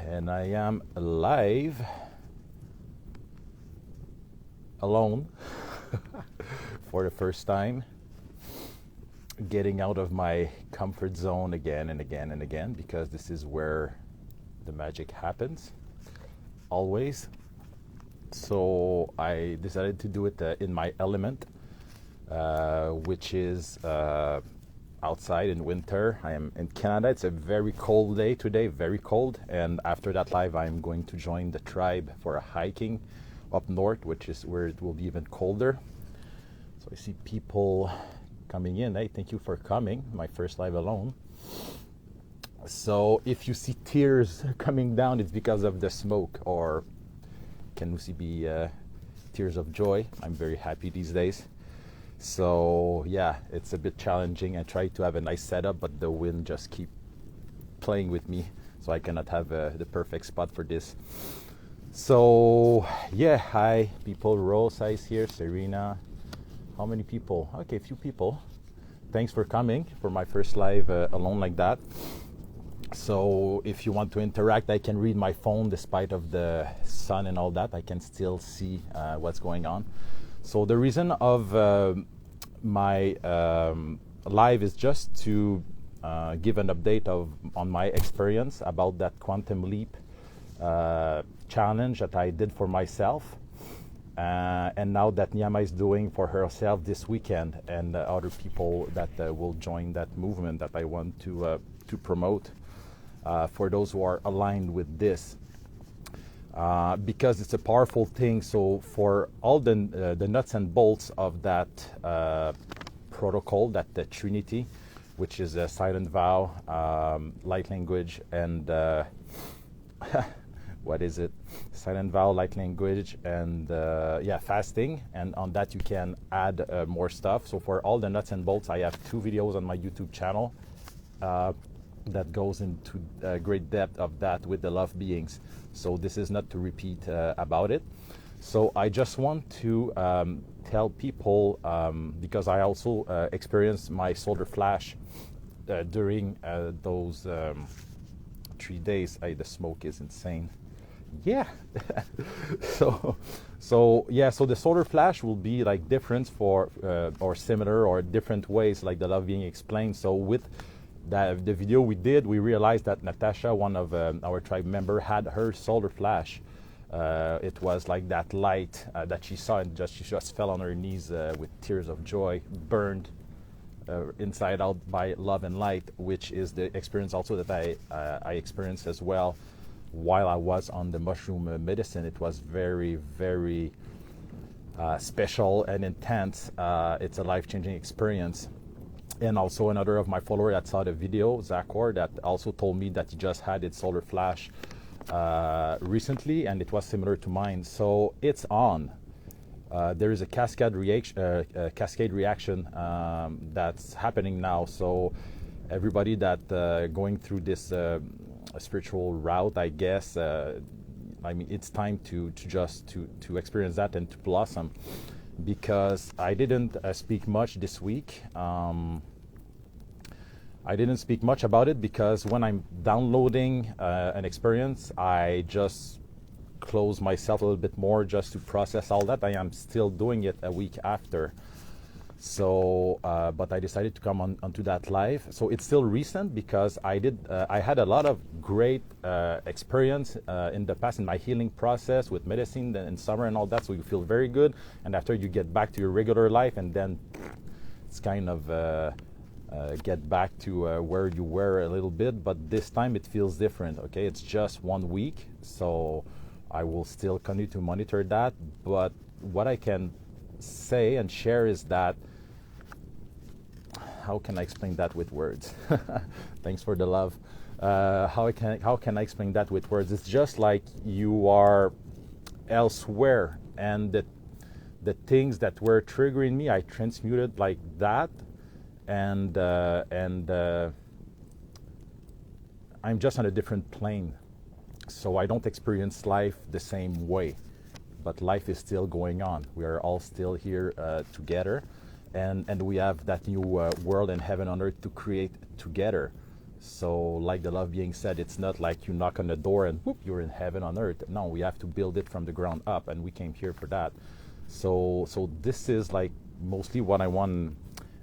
and I am live alone for the first time, getting out of my comfort zone again and again and again, because this is where the magic happens, always. So I decided to do it in my element, which is outside in winter. I am in Canada. It's a very cold day today, very cold. And after that live, I'm going to join the tribe for a hiking up north, which is where it will be even colder. So I see people coming in. Hey, thank you for coming. My first live alone. So if you see tears coming down, it's because of the smoke, or can also be tears of joy. I'm very happy these days. So yeah, it's a bit challenging. I try to have a nice setup, but the wind just keep playing with me, so I cannot have the perfect spot for this. So yeah, hi people. Rosa is here, Serena. How many people? Okay, a few people. Thanks for coming for my first live alone like that. So if you want to interact, I can read my phone despite of the sun and all that. I can still see what's going on. So the reason of my live is just to give an update on my experience about that quantum leap challenge that I did for myself, and now that Nyama is doing for herself this weekend, and other people that will join that movement that I want to promote for those who are aligned with this. Because it's a powerful thing. So for all the nuts and bolts of that protocol, that the Trinity, which is a silent vow, light language, and what is it? Silent vow, light language, and fasting. And on that you can add more stuff. So for all the nuts and bolts, I have 2 videos on my YouTube channel that goes into great depth of that with the love beings. So this is not to repeat about it. So I just want to tell people, because I also experienced my solar flash during those 3 days. The smoke is insane. Yeah. So the solar flash will be like different for or similar or different ways, like the love being explained. So with the video we did, we realized that Natasha, one of our tribe member, had her solar flash. It was like that light that she saw, and she just fell on her knees with tears of joy, burned inside out by love and light, which is the experience also that I experienced as well while I was on the mushroom medicine. It was very, very special and intense. It's a life-changing experience. And also another of my followers that saw the video, Zachor, that also told me that he just had its solar flash recently, and it was similar to mine. So it's on. There is a cascade reaction that's happening now. So everybody that going through this spiritual route, I guess, I mean, it's time to experience that and to blossom. Because I didn't speak much this week. I didn't speak much about it because when I'm downloading an experience, I just close myself a little bit more just to process all that. I am still doing it a week after. So, but I decided to come onto that live. So it's still recent because I had a lot of great experience in the past in my healing process with medicine in summer and all that. So you feel very good, and after you get back to your regular life, and then it's kind of get back to where you were a little bit. But this time it feels different. Okay, it's just 1 week, so I will still continue to monitor that. But what I can say and share is that, how can I explain that with words? Thanks for the love. How can I explain that with words? It's just like you are elsewhere, and the things that were triggering me, I transmuted like that, and I'm just on a different plane. So I don't experience life the same way, but life is still going on. We are all still here together. And we have that new world and heaven on earth to create together. So like the love being said, it's not like you knock on the door and whoop, you're in heaven on earth. No, we have to build it from the ground up, and we came here for that. So this is like mostly what I want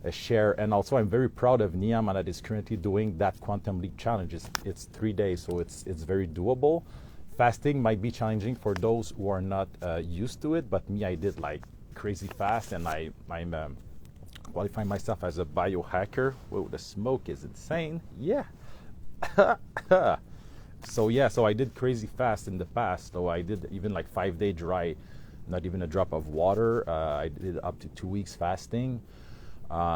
to share. And also I'm very proud of Niyama that is currently doing that Quantum Leap challenge. It's 3 days, so it's very doable. Fasting might be challenging for those who are not used to it, but me, I did like crazy fast, and I'm qualifying myself as a biohacker. Whoa, the smoke is insane. Yeah. So I did crazy fast in the past. So I did even like 5-day dry, not even a drop of water. I did up to 2 weeks fasting.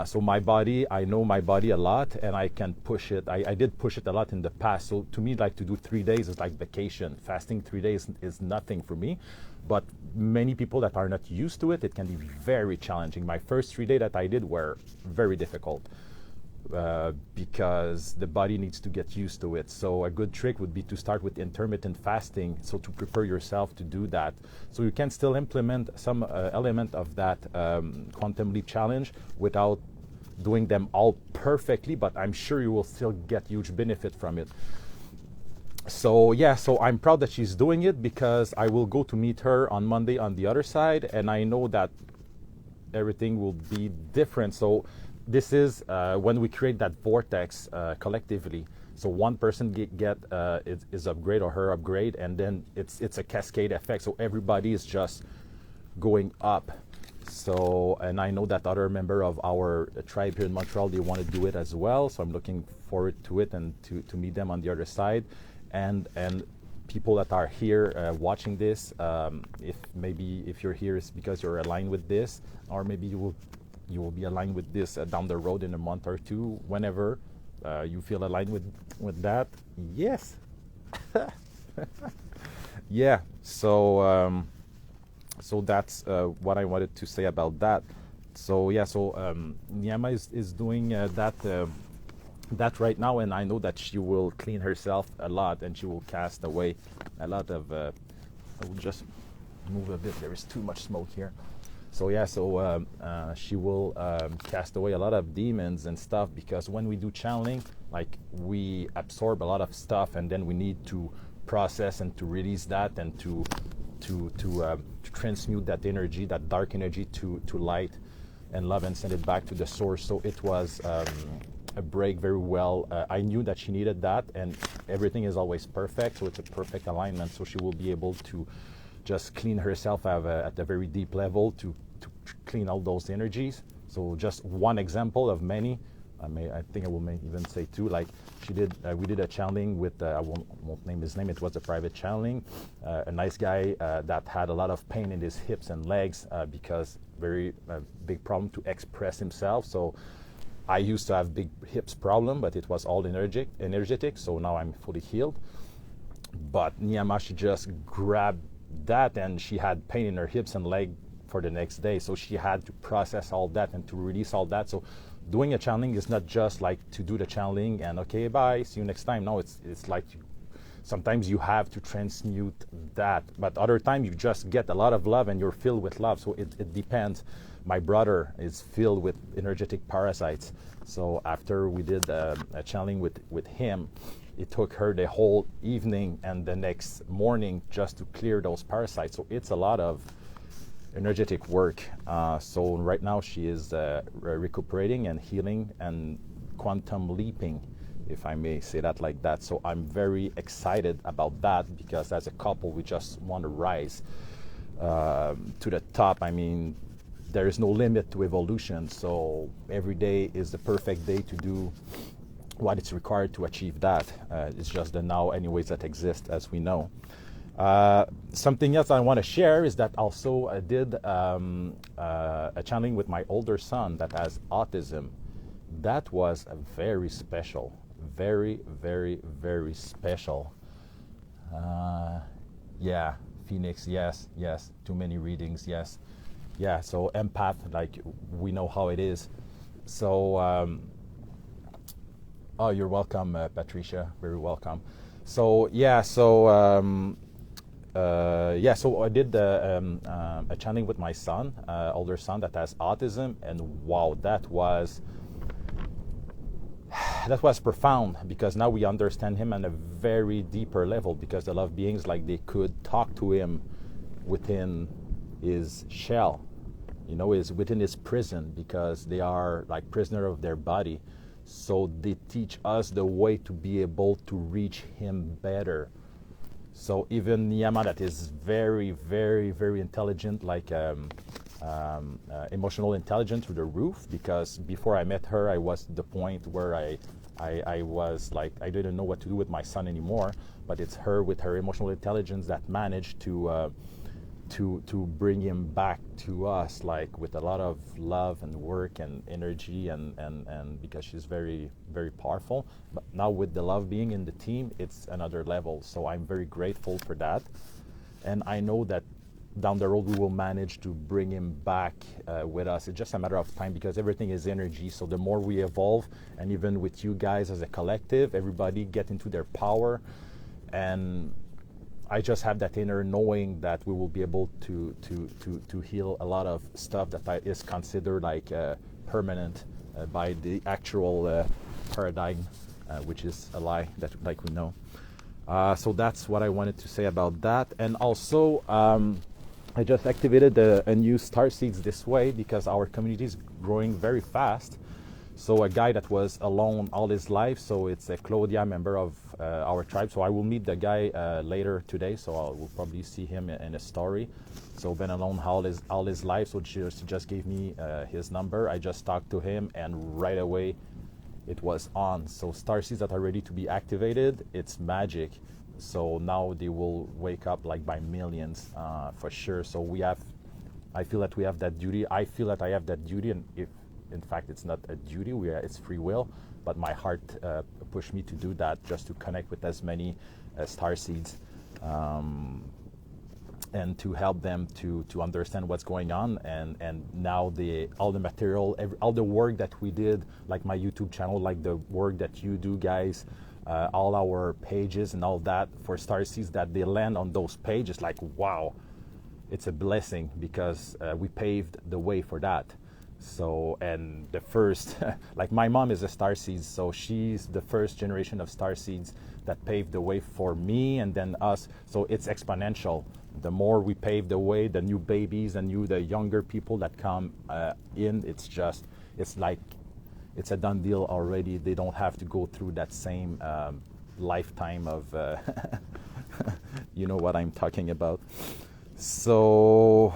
So my body, I know my body a lot, and I can push it. I did push it a lot in the past. So to me, like to do 3 days is like vacation. Fasting 3 days is nothing for me. But many people that are not used to it, it can be very challenging. My first 3 days that I did were very difficult because the body needs to get used to it. So a good trick would be to start with intermittent fasting, so to prepare yourself to do that. So you can still implement some element of that Quantum Leap challenge without doing them all perfectly, but I'm sure you will still get huge benefit from it. So yeah, so I'm proud that she's doing it, because I will go to meet her on Monday on the other side, and I know that everything will be different. So this is when we create that vortex collectively. So one person is upgrade or her upgrade, and then it's a cascade effect. So everybody is just going up. So, and I know that other member of our tribe here in Montreal, they want to do it as well. So I'm looking forward to it and to meet them on the other side. And people that are here watching this, if you're here, it's because you're aligned with this, or maybe you will be aligned with this down the road in a month or two, whenever you feel aligned with that. Yes. Yeah. So that's what I wanted to say about that. So yeah. So Niyama is doing that right now, and I know that she will clean herself a lot, and she will cast away a lot of I will just move a bit, there is too much smoke here. So yeah, so she will cast away a lot of demons and stuff, because when we do channeling, like, we absorb a lot of stuff, and then we need to process and to release that, and to transmute that energy, that dark energy, to light and love, and send it back to the source. So it was a break very well. I knew that she needed that, and everything is always perfect, so it's a perfect alignment. So she will be able to just clean herself at a very deep level to clean all those energies. So just one example of many. I think I will even say two. Like, we did a channeling with, I won't name his name, it was a private channeling. A nice guy that had a lot of pain in his hips and legs because very big problem to express himself. So I used to have big hips problem, but it was all energetic. So now I'm fully healed. But Niyama, she just grabbed that, and she had pain in her hips and leg for the next day. So she had to process all that and to release all that. So doing a channeling is not just like to do the channeling and okay, bye, see you next time. No, it's like sometimes you have to transmute that, but other time you just get a lot of love and you're filled with love. So it depends. My brother is filled with energetic parasites. So after we did a channeling with him, it took her the whole evening and the next morning just to clear those parasites. So it's a lot of energetic work. So right now she is recuperating and healing and quantum leaping, if I may say that like that. So I'm very excited about that, because as a couple we just want to rise to the top. I mean, there is no limit to evolution, so every day is the perfect day to do what it's required to achieve that. It's just the now anyways that exist, as we know. Something else I want to share is that also I did a channeling with my older son that has autism. That was very special. Very, very, very special. Yeah, Phoenix, yes. Too many readings, yes. Yeah, so empath, like, we know how it is. So, oh, you're welcome, Patricia, very welcome. So, yeah, so I did a channeling with my son, older son that has autism, and wow, that was that was profound, because now we understand him on a very deeper level, because the love beings, like, they could talk to him within his shell, is within his prison, because they are like prisoner of their body. So they teach us the way to be able to reach him better. So even Niyama, that is very, very, very intelligent, like emotional intelligence through the roof, because before I met her, I was at the point where I was like, I didn't know what to do with my son anymore. But it's her, with her emotional intelligence, that managed to bring him back to us, like, with a lot of love and work and energy, and because she's very, very powerful. But now with the love being in the team, it's another level. So I'm very grateful for that, and I know that down the road we will manage to bring him back with us. It's just a matter of time, because everything is energy. So the more we evolve, and even with you guys as a collective, everybody get into their power, and I just have that inner knowing that we will be able to heal a lot of stuff that is considered like permanent by the actual paradigm, which is a lie, that like we know. So that's what I wanted to say about that. And also, I just activated a new star seeds this way, because our community is growing very fast. So a guy that was alone all his life, so it's a Claudia, member of our tribe. So I will meet the guy later today, so I will probably see him in a story. So been alone all his life, so she just gave me his number. I just talked to him, and right away it was on. So starseeds that are ready to be activated, it's magic. So now they will wake up like by millions, for sure. So I feel that we have that duty. I feel that I have that duty, and if in fact it's not a duty, it's free will, but my heart pushed me to do that, just to connect with as many star seeds, and to help them to understand what's going on. And now all the material, all the work that we did, like my YouTube channel, like the work that you do, guys, all our pages and all that for star seeds, that they land on those pages, like, wow, it's a blessing, because we paved the way for that. So, and the first, like, my mom is a starseed, so she's the first generation of starseeds that paved the way for me, and then us. So it's exponential. The more we pave the way, the new babies and the younger people that come in, it's like, it's a done deal already. They don't have to go through that same lifetime of, you know what I'm talking about. So,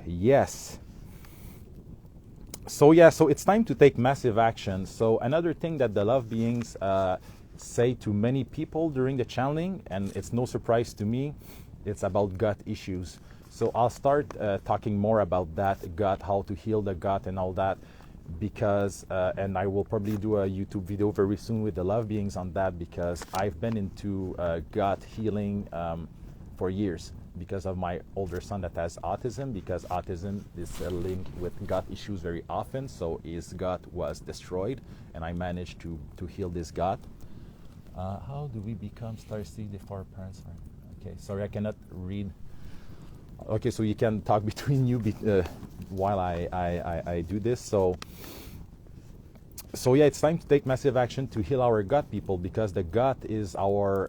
yes. So it's time to take massive action. So another thing that the love beings say to many people during the channeling, and it's no surprise to me, it's about gut issues. So I'll start talking more about that gut, how to heal the gut and all that, because, and I will probably do a YouTube video very soon with the love beings on that, because I've been into gut healing for years, because of my older son that has autism, because autism is linked with gut issues very often. So his gut was destroyed, and I managed to heal this gut. How do we become starseed if our parents are... Okay, sorry, I cannot read. Okay, so you can talk between you while I do this. So yeah, it's time to take massive action to heal our gut, people, because the gut is our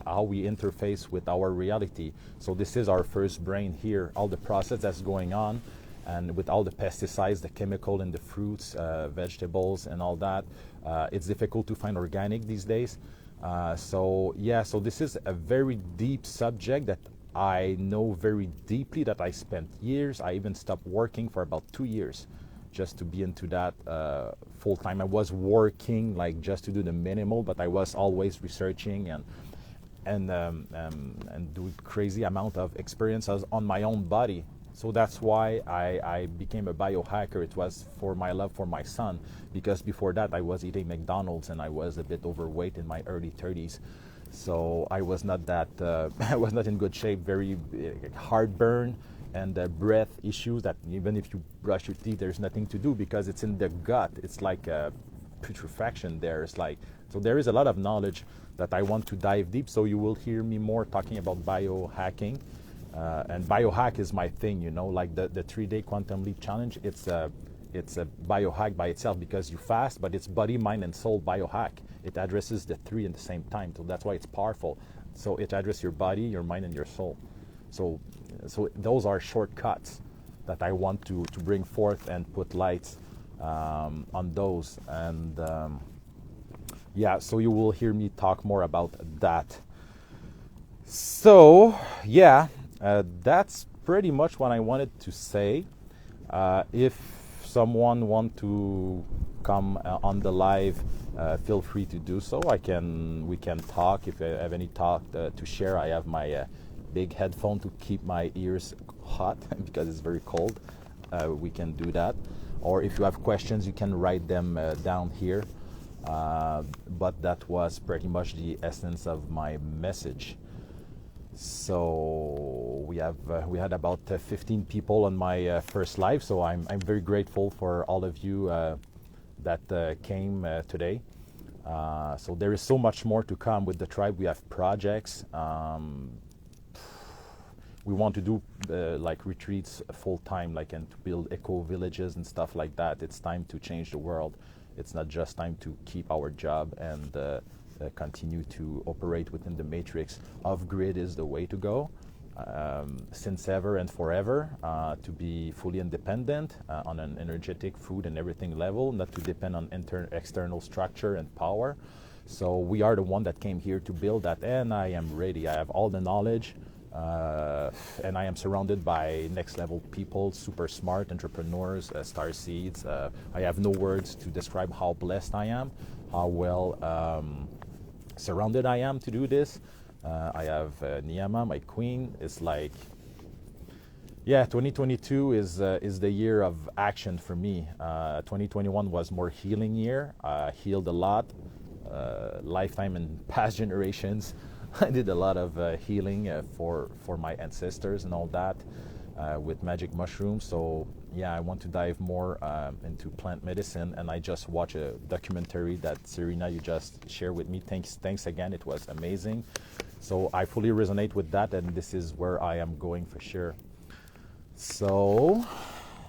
how we interface with our reality. So this is our first brain here. All the process that's going on, and with all the pesticides, the chemical in the fruits, vegetables, and all that, it's difficult to find organic these days. So this is a very deep subject that I know very deeply, that I spent years. I even stopped working for about 2 years just to be into that full time. I was working like just to do the minimal, but I was always researching and doing crazy amount of experiences on my own body. So that's why I became a biohacker. It was for my love for my son, because before that I was eating McDonald's and I was a bit overweight in my early 30s. So I was not that, I was not in good shape, very heartburn and breath issues that even if you brush your teeth, there's nothing to do because it's in the gut. It's like a putrefaction there. It's like, so there is a lot of knowledge that I want to dive deep. So you will hear me more talking about biohacking. And biohack is my thing, you know, like the 3-day quantum leap challenge. It's it's a biohack by itself because you fast, but it's body, mind, and soul biohack. It addresses the three at the same time, so that's why it's powerful. So it addresses your body, your mind, and your soul. So, so those are shortcuts that I want to bring forth and put lights on those. And yeah, so you will hear me talk more about that. So yeah, that's pretty much what I wanted to say. If someone want to come on the live, feel free to do so. We can talk. If I have any talk to share, I have my big headphone to keep my ears hot because it's very cold. We can do that. Or if you have questions, you can write them down here. But that was pretty much the essence of my message. So we had about 15 people on my first live. So I'm very grateful for all of you that came today. So there is so much more to come with the tribe. We have projects. We want to do like retreats full time, like, and to build eco villages and stuff like that. It's time to change the world. It's not just time to keep our job and continue to operate within the matrix. Off-grid is the way to go, since ever and forever, to be fully independent on an energetic, food, and everything level, not to depend on external structure and power. So we are the one that came here to build that, and I am ready. I have all the knowledge, and I am surrounded by next level people, super smart entrepreneurs, star seeds. I have no words to describe how blessed I am, how well surrounded I am to do this. I have Niyama, my queen. It's like, yeah, 2022 is the year of action for me. 2021 was more healing year. Healed a lot, lifetime and past generations. I did a lot of healing for my ancestors and all that with magic mushrooms. So yeah, I want to dive more into plant medicine, and I just watched a documentary that Serena, you just shared with me. Thanks again. It was amazing. So I fully resonate with that, and this is where I am going for sure. So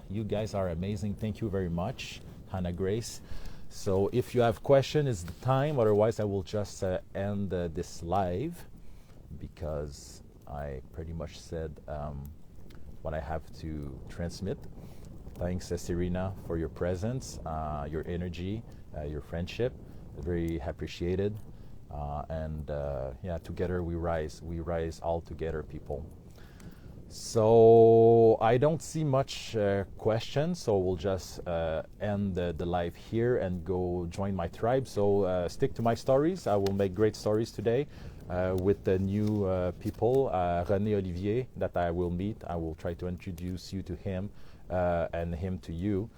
you guys are amazing. Thank you very much, Hannah Grace. So if you have questions, it's the time. Otherwise, I will just end this live because I pretty much said what I have to transmit. Thanks, Serena, for your presence, your energy, your friendship. Very appreciated. And yeah, together we rise. We rise all together, people. So I don't see much questions, so we'll just end the live here and go join my tribe. So stick to my stories. I will make great stories today with the new people, René Olivier, that I will meet. I will try to introduce you to him and him to you.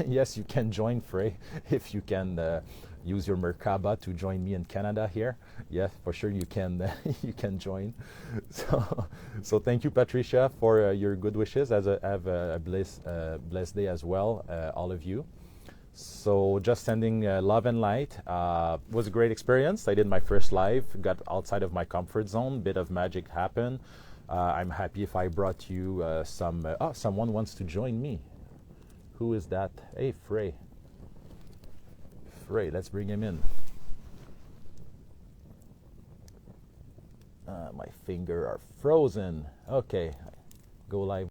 Yes, you can join, Frey, if you can use your Merkaba to join me in Canada here. Yeah, for sure you can you can join. So thank you, Patricia, for your good wishes. Have a blessed day as well, all of you. So just sending love and light. Was a great experience. I did my first live, got outside of my comfort zone, bit of magic happened. I'm happy if I brought you someone wants to join me. Who is that? Hey, Frey. Frey, let's bring him in. My finger are frozen. Okay, go live.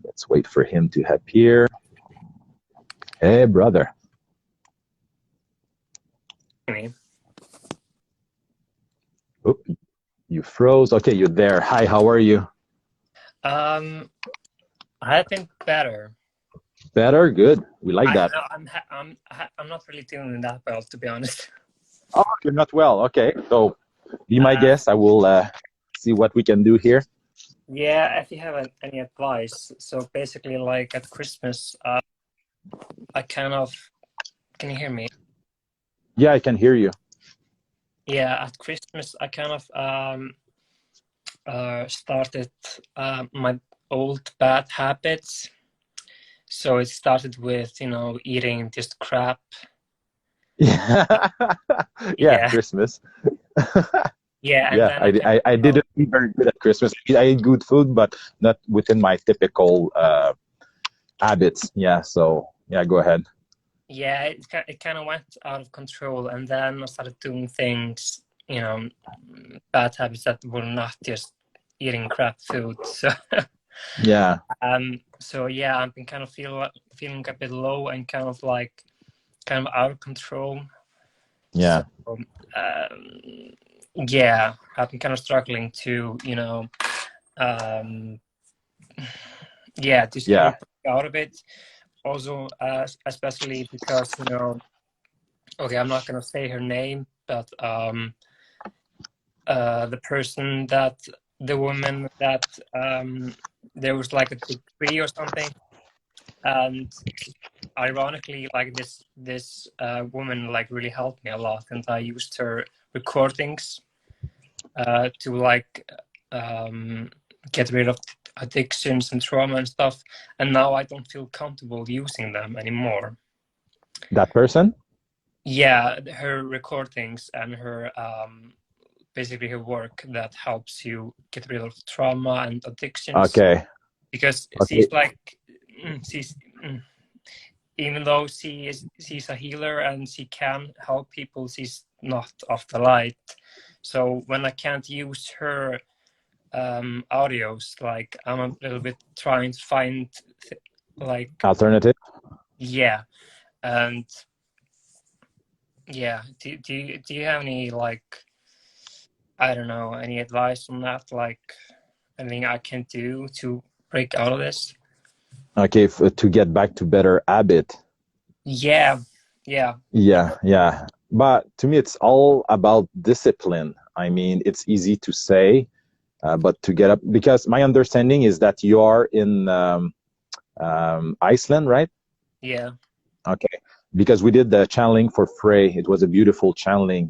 Let's wait for him to appear. Hey, brother. Me. Oop, you froze. Okay, you're there. Hi, how are you? I think better. Better, good. We like that. I'm not really feeling that well, to be honest. Oh, you're not well. Okay, so be my guest. I will see what we can do here. Yeah, if you have any advice. So basically, like at Christmas, I kind of, can you hear me? Yeah, I can hear you. Yeah, at Christmas, I kind of started my old bad habits. So it started with, eating just crap. Yeah, Yeah. Christmas. Yeah, and Yeah, then I can, I you know, didn't eat very good at Christmas. I ate good food, but not within my typical habits. Yeah, so yeah, go ahead. yeah, it kind of went out of control, and then I started doing things, you know, bad habits that were not just eating crap food. So, Yeah, so yeah, I've been kind of feeling a bit low and kind of like kind of out of control. So, yeah, yeah, I've been kind of struggling to, um, yeah, just yeah, break out of it. Also, especially because, okay, I'm not gonna say her name, but the person that the woman that there was like a big tree or something, and ironically, like this woman like really helped me a lot, and I used her recordings to like get rid of addictions and trauma and stuff, and now I don't feel comfortable using them anymore. that person. Yeah, her recordings and her basically her work that helps you get rid of trauma and addictions, Okay, because okay, she's like she's even though she's a healer and she can help people, she's not of the light. So when I can't use her audios, like I'm a little bit trying to find like alternative. yeah. And yeah, do you have any like, I don't know, any advice on that, like anything I can do to break out of this? Okay, to get back to better habit. Yeah, yeah, Yeah, yeah. But to me, it's all about discipline. I mean, it's easy to say, but to get up, because my understanding is that you are in Iceland, right? yeah, Okay, because we did the channeling for Frey. It was a beautiful channeling,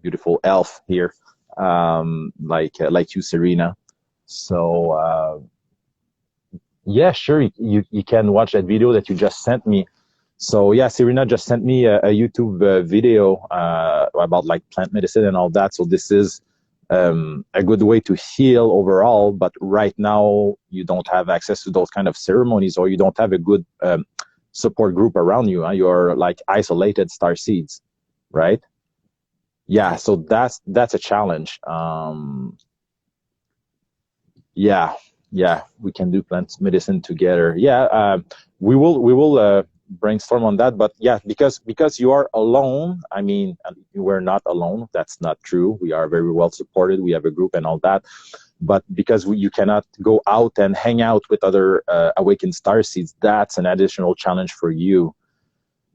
beautiful elf here, like you, Serena. So yeah, sure, you can watch that video that you just sent me. So yeah, Serena just sent me a YouTube video about like plant medicine and all that. So this is a good way to heal overall. But right now, you don't have access to those kind of ceremonies, or you don't have a good support group around you. You're like isolated star seeds, right? Yeah, yeah, so that's a challenge. Yeah, yeah, we can do plant medicine together. Yeah, we will brainstorm on that. But yeah, because you are alone. I mean, we're not alone. That's not true. We are very well supported. We have a group and all that. But because you cannot go out and hang out with other awakened star seeds, that's an additional challenge for you.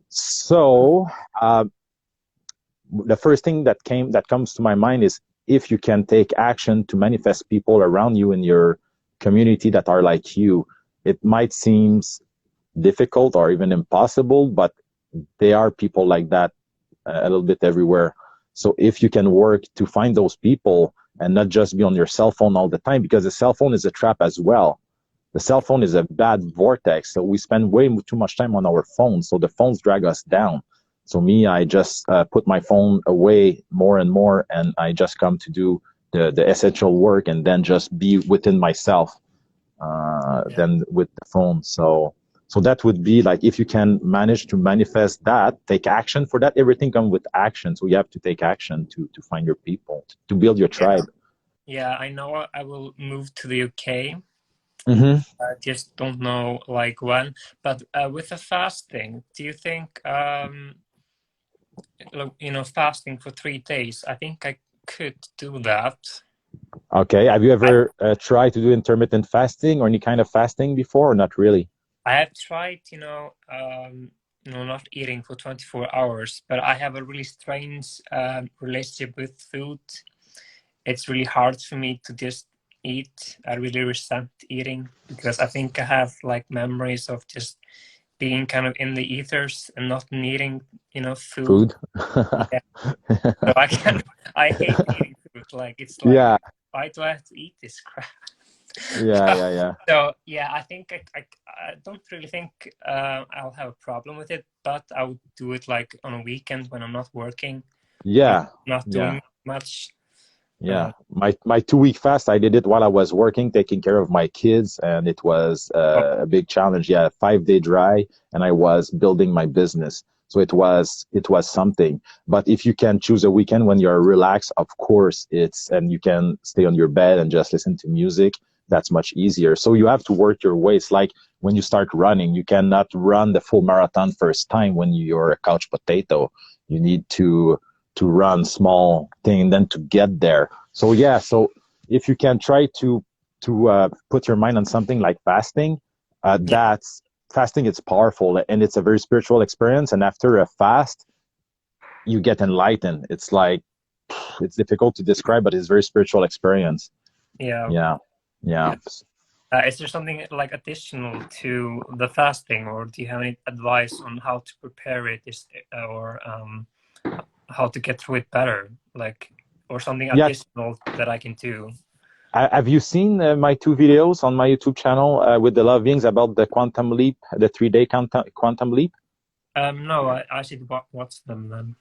So uh, the first thing that comes to my mind is, if you can take action to manifest people around you in your community that are like you. It might seem difficult or even impossible, but there are people like that a little bit everywhere. So if you can work to find those people and not just be on your cell phone all the time, because the cell phone is a trap as well. The cell phone is a bad vortex. So we spend way too much time on our phones. So the phones drag us down. So me, I just put my phone away more and more, and I just come to do the essential work, and then just be within myself yeah, than with the phone. So that would be like, if you can manage to manifest that, take action for that. Everything comes with action. So you have to take action to find your people, to build your yeah, tribe. yeah. I know I will move to the UK. Mm-hmm. I just don't know like when. But with the fasting, do you think fasting for 3 days? I think I could do that. Okay. Have you I ever tried to do intermittent fasting or any kind of fasting before, or not really? I have tried, not eating for 24 hours, but I have a really strange relationship with food. It's really hard for me to just eat. I really resent eating because I think I have like memories of just being kind of in the ethers and not needing, food. Food? Yeah. So I hate eating food. Like it's like, Yeah. why do I have to eat this crap? Yeah. Yeah. Yeah. So yeah, I think I don't really think I'll have a problem with it, but I would do it like on a weekend when I'm not working, when Yeah. I'm not Yeah. doing. much. Yeah, my 2 week fast, I did it while I was working, taking care of my kids, and it was Oh, a big challenge. Yeah, 5 day dry, and I was building my business, so it was something. But if you can choose a weekend when you're relaxed, of course and you can stay on your bed and just listen to music. That's much easier. So you have to work your way. It's like when you start running, you cannot run the full marathon first time when you're a couch potato. You need to run small thing and then to get there. So yeah, so if you can try to put your mind on something like fasting, yeah, that's fasting. It's powerful and it's a very spiritual experience. And after a fast, you get enlightened. It's like it's difficult to describe, but it's a very spiritual experience. yeah. Yeah, yeah. Is there something like additional to the fasting, or do you have any advice on how to prepare it, or how to get through it better, like, or something Yeah. additional that I can do? Have you seen my 2 videos on my YouTube channel with the love beings about the quantum leap, the 3 day quantum leap? No, I should watch them then.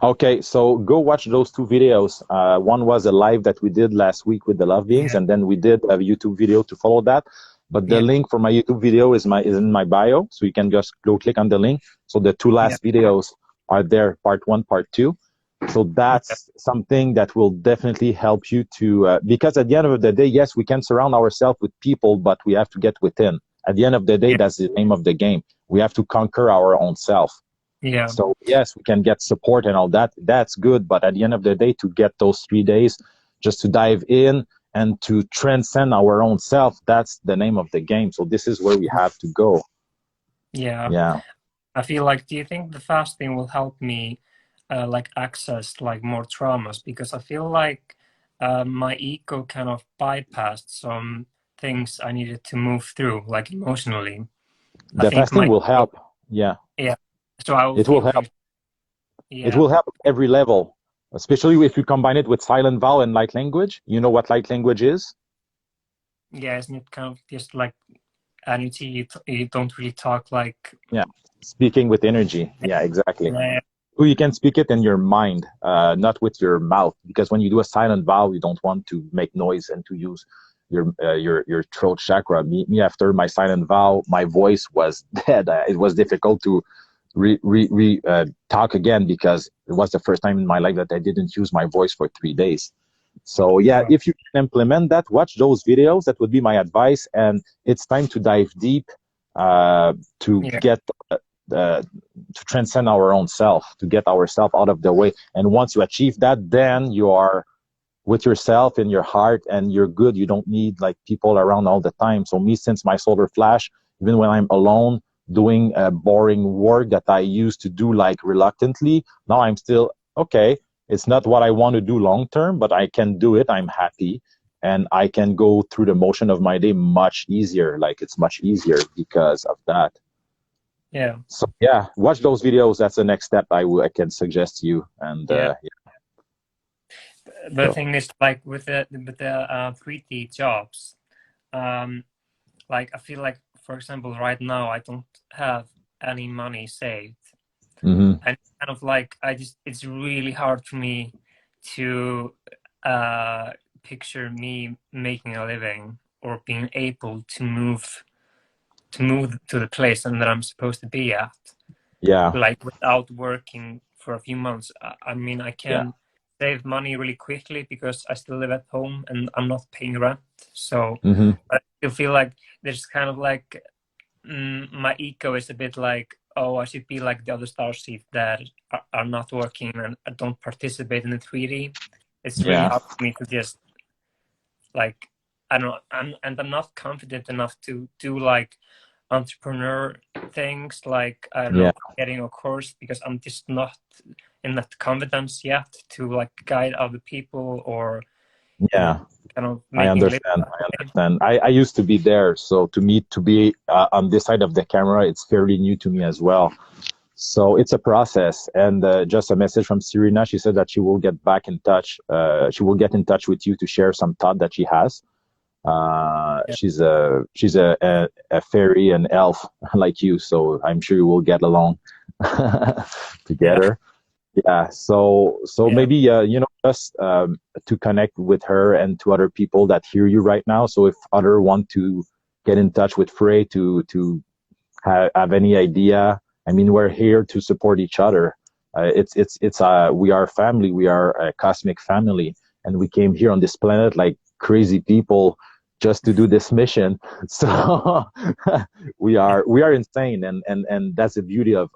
Okay, so go watch those 2 videos. One was a live that we did last week with the love beings, Yeah, and then we did a YouTube video to follow that. But the yeah, link for my YouTube video is in my bio, so you can just go click on the link. So the two yeah, last videos are there, part one, part two. So yeah, that's something that will definitely help you to, because at the end of the day, yes, we can surround ourselves with people, but we have to get within. At the end of the day, yeah, that's the name of the game. We have to conquer our own self. yeah, So yes, we can get support and all that. That's good. But at the end of the day, to get those 3 days, just to dive in and to transcend our own self, that's the name of the game. So this is where we have to go. yeah. Yeah, I feel like, do you think the fasting will help me like access like more traumas? Because I feel like my ego kind of bypassed some things I needed to move through, like emotionally. I the think fasting my will ego, help. Yeah, yeah. So I will it will feel help. things. It Yeah, will help at every level, especially if you combine it with silent vowel and light language. You know what light language is? yeah. Isn't it kind of just like energy? You don't really talk like. Yeah, speaking with energy. Yeah, exactly. Yeah, So you can speak it in your mind, not with your mouth, because when you do a silent vowel, you don't want to make noise and to use your throat chakra. Me, after my silent vowel, my voice was dead. It was difficult to talk again because it was the first time in my life that I didn't use my voice for 3 days. So yeah, yeah, if you can implement that, watch those videos. That would be my advice. And it's time to dive deep to yeah, get uh, to transcend our own self, to get ourself out of the way. And once you achieve that, then you are with yourself in your heart and you're good. You don't need like people around all the time. So me, since my solar flash, even when I'm alone doing boring work that I used to do like reluctantly, now I'm still okay. It's not what I want to do long term, but I can do it. I'm happy. And I can go through the motion of my day much easier. Like it's much easier because of that. yeah, So yeah, watch those videos. That's the next step I can suggest to you. And yeah. yeah, The so thing is, like with the 3D jobs, um, like I feel like, for example, right now I don't have any money saved, hmm and kind of like it's really hard for me to uh picture me making a living or being able to move to the place that I'm supposed to be at, yeah, like without working for a few months. I mean, I yeah, can save money really quickly because I still live at home and I'm not paying rent. So hmm I still feel like there's kind of like my ego is a bit like, oh, I should be like the other starseed that are not working and don't participate in the 3D. It's really yeah, hard for me to just like, I don't know, I'm not confident enough to do like entrepreneur things, like, I don't yeah, know, getting a course, because I'm just not in that confidence yet to like guide other people, or uh, yeah. kind of I making a living understand. that I way. understand. I used to be there. So to me, to be on this side of the camera, it's fairly new to me as well. So it's a process. And just a message from Serena. She said that she will get back in touch. She will get in touch with you to share some thought that she has. Yeah, She's a fairy and elf like you. So I'm sure you will get along yeah, together. Yeah, so Yeah. maybe just to connect with her and to other people that hear you right now. So if other want to get in touch with Frey to have any idea, I mean, we're here to support each other. It's we are family, we are a cosmic family, and we came here on this planet like crazy people just to do this mission. So we are insane, and that's the beauty of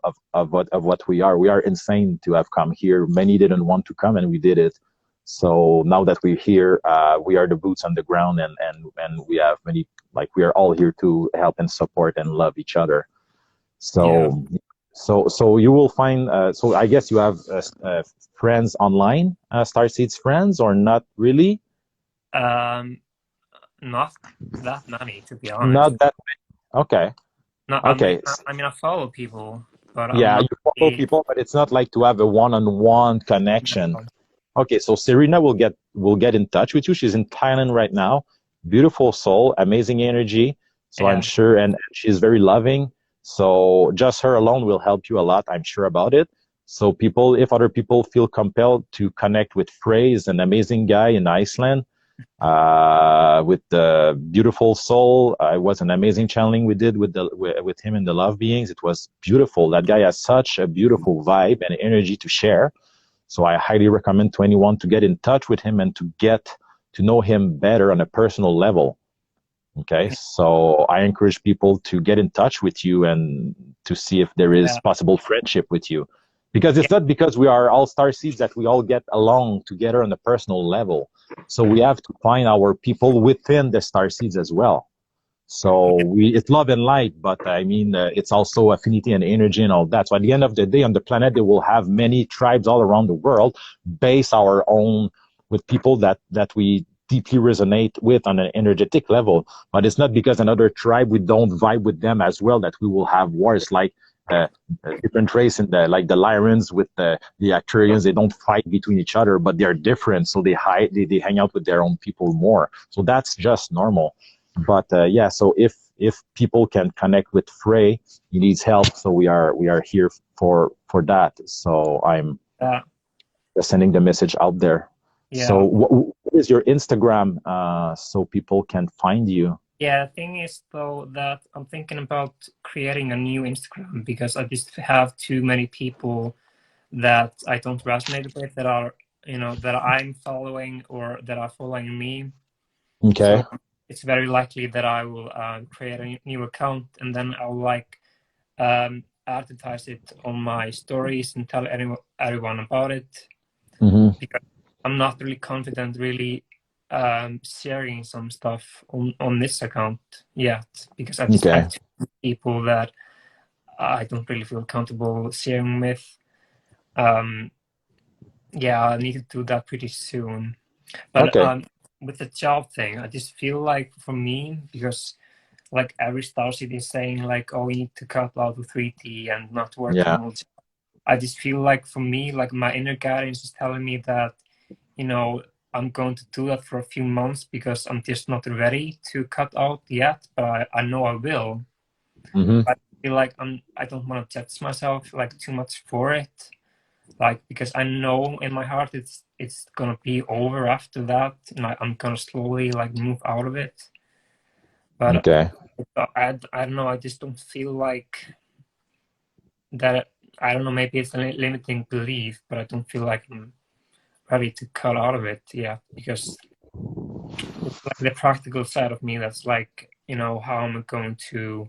what we are. We are insane to have come here. Many didn't want to come, and we did it. So now that we're here, we are the boots on the ground, and we have many, like, we are all here to help and support and love each other. Yeah. So you will find. So I guess you have friends online, Starseeds friends, or not really? Um, Not that many, to be honest. Not that. Okay. No, Okay. I mean, I follow people, but I'm Yeah, not you follow really. people, but it's not like to have a one-on-one connection. Okay, so Serena will get in touch with you. She's in Thailand right now. Beautiful soul, amazing energy. So I'm Yeah, sure, and she's very loving. So just her alone will help you a lot. I'm sure about it. So people, if other people feel compelled to connect with Frey, is an amazing guy in Iceland, with the beautiful soul. It was an amazing channeling we did with him in the Love Beings. It was beautiful. That guy has such a beautiful vibe and energy to share. So I highly recommend to anyone to get in touch with him and to get to know him better on a personal level. Okay, so I encourage people to get in touch with you and to see if there is yeah, possible friendship with you. Because yeah, it's not because we are all star seeds that we all get along together on a personal level. So we have to find our people within the star seeds as well. So it's love and light, but I mean, it's also affinity and energy and all that. So at the end of the day, on the planet, they will have many tribes all around the world, base our own with people that we deeply resonate with on an energetic level. But it's not because another tribe we don't vibe with them as well that we will have wars like. Uh, Different race in the like the Lyrans with the Arcturians, they don't fight between each other, but they're different, so they hang out with their own people more. So that's just normal. But yeah, so if people can connect with Frey, he needs help. So we are here for that. So I'm yeah, just sending the message out there. So yeah. what is your Instagram, so people can find you? Yeah, the thing is though that I'm thinking about creating a new Instagram because I just have too many people that I don't resonate with that are, that I'm following or that are following me. Okay. So it's very likely that I will create a new account and then I'll advertise it on my stories and tell everyone about it Mm-hmm. because I'm not really confident really sharing some stuff on this account yet because I just have Okay. two people that I don't really feel comfortable sharing with. Um, yeah, I need to do that pretty soon. But Okay. with the job thing, I just feel like for me, because like every starseed is saying like, oh, we need to cut out the 3D and not work Yeah. from home. I just feel like for me, like my inner guidance is telling me that, I'm going to do that for a few months because I'm just not ready to cut out yet, but I know I will. Mm-hmm. I feel like I don't want to judge myself like too much for it. Like because I know in my heart it's gonna be over after that, and I'm gonna slowly like move out of it. But Okay. I don't know. I just don't feel like that. I don't know. Maybe it's a limiting belief, but I don't feel like I'm ready to cut out of it yet because it's like the practical side of me that's like, how am I going to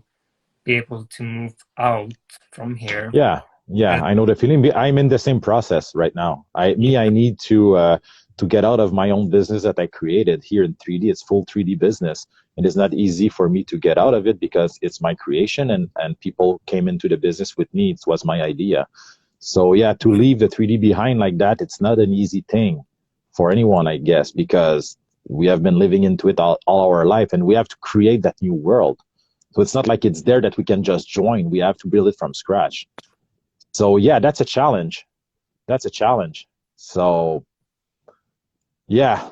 be able to move out from here? Yeah, yeah, And I know the feeling. I'm in the same process right now. yeah, I need to get out of my own business that I created here in 3D. It's full 3D business, and it's not easy for me to get out of it because it's my creation, and people came into the business with me. It was my idea. So yeah, to leave the 3D behind like that, it's not an easy thing for anyone, I guess, because we have been living into it all our life, and we have to create that new world. So it's not like it's there that we can just join. We have to build it from scratch. So yeah, that's a challenge. That's a challenge. So yeah,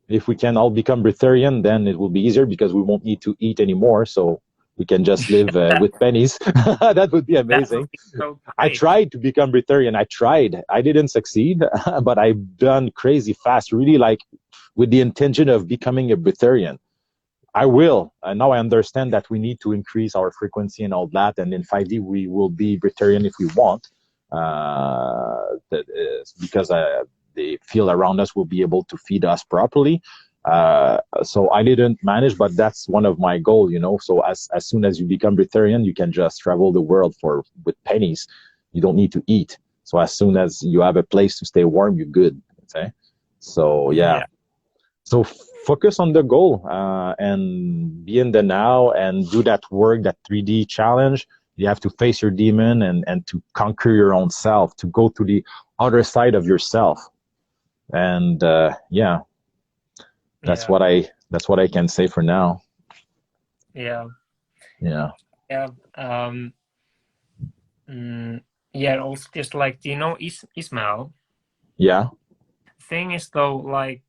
if we can all become breatharian, then it will be easier because we won't need to eat anymore. So We can just live with pennies. That would be That would amazing. be so I great. tried to become vegetarian. I tried. I didn't succeed, but I've done crazy fast, really like with the intention of becoming a vegetarian. I will. Now I understand that we need to increase our frequency and all that. And in 5D, we will be vegetarian if we want, that is because the field around us will be able to feed us properly. So I didn't manage, but that's one of my goals, you know. So as soon as you become vegetarian, you can just travel the world for with pennies. You don't need to eat. So as soon as you have a place to stay warm, you're good. Okay. So yeah, Yeah, so focus on the goal and be in the now and do that work, that 3D challenge. You have to face your demon and to conquer your own self, to go to the other side of yourself. And yeah, yeah, that's what I can say for now. yeah, Yeah. yeah. Mm, yeah. Also, just like, do you know Ismail? Yeah. Thing is, though, like,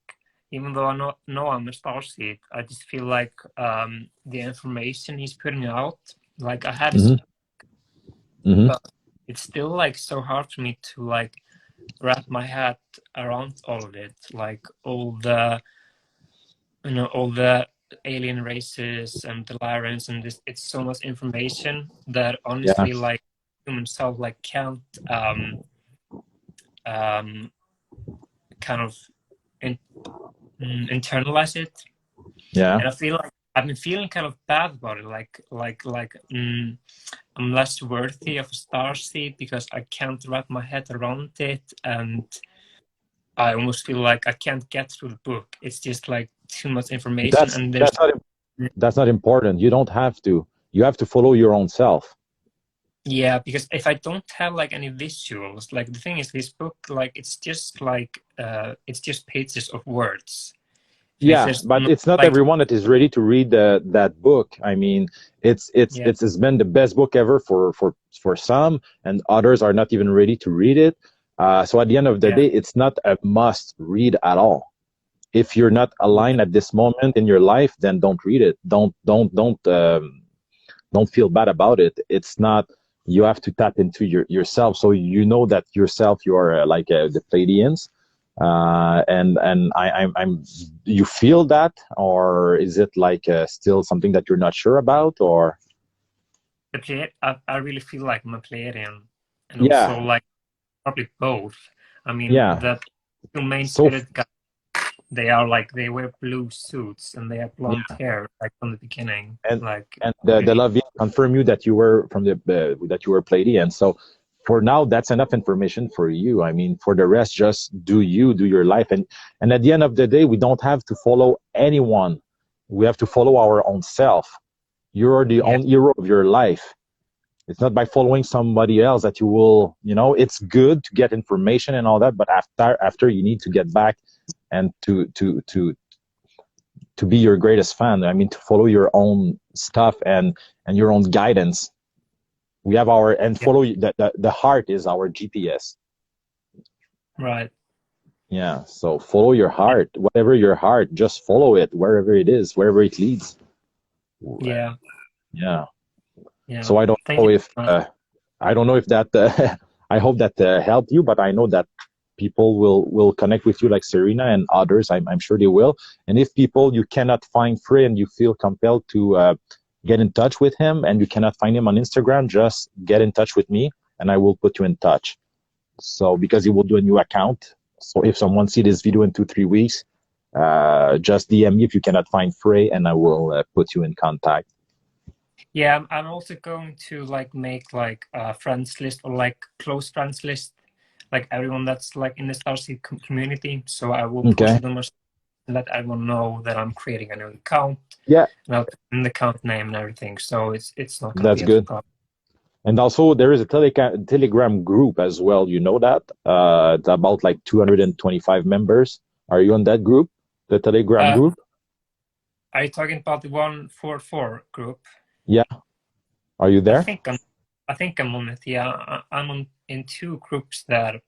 even though know I'm a starseed, I just feel like the information he's putting out, like, I have his, Mm-hmm. Mm-hmm. but it's still like so hard for me to like wrap my head around all of it, like all the, you know, all the alien races and the Lyrans, and this, it's so much information that Yeah. honestly, like, human self like can't um kind of in, internalize it. Yeah. And I feel like I've been feeling kind of bad about it, I'm less worthy of a star seed because I can't wrap my head around it, and I almost feel like I can't get through the book. It's just like too much information, That's and there's that's not that's not important. You don't have to. You have to follow your own self. yeah, because if I don't have like any visuals, like the thing is, this book, like it's just pages of words. If Yeah, there's but no it's not like everyone that is ready to read that book. I mean, yeah, it's been the best book ever for some, and others are not even ready to read it. So at the end of the yeah, day, it's not a must read at all. If you're not yeah, aligned at this moment in your life, then don't read it. Don't feel bad about it. It's not. You have to tap into yourself, so you know that yourself. You are the Pleiadians, and I'm. You feel that, or is it like still something that you're not sure about, or I really feel like I'm a Pleiadian, and also yeah, like probably both. I mean, yeah. the two main So spirit guys, they are like they wear blue suits and they have blonde yeah, hair, like from the beginning. and Like and the really, love confirm you that you were from that you were Pleiadian. So for now, that's enough information for you. I mean, for the rest, just do your life, and at the end of the day, we don't have to follow anyone. We have to follow our own self. You're the yeah, own hero of your life. It's not by following somebody else that you will, it's good to get information and all that, but after you need to get back and to be your greatest fan. I mean, to follow your own stuff and your own guidance. We have our and yeah, follow the heart is our GPS. right, Yeah. So follow your yeah, heart, whatever your heart, just follow it wherever it is, wherever it leads. yeah, Yeah. yeah. So I don't Thank know you if so much. that I hope that helped you, but I know that people will connect with you like Serena and others. I'm sure they will. And if people you cannot find Frey and you feel compelled to get in touch with him and you cannot find him on Instagram, just get in touch with me and I will put you in touch. So because he will do a new account. So if someone see this video in 2-3 weeks, just DM me if you cannot find Frey and I will put you in contact. Yeah, I'm also going to like make like a friends list or like close friends list, like everyone that's like in the Starseed community. So I will push Okay. it on my let everyone know that I'm creating a new account Yeah, and I'll put in the account name and everything. So it's not gonna that's be a good. problem. And also, there is a Telegram group as well. You know that? It's about like 225 members. Are you on that group? The Telegram Uh, group? are you talking about the 144 group? Yeah. Are you I there? think I'm I think I'm on it. Yeah, I'm on in two groups that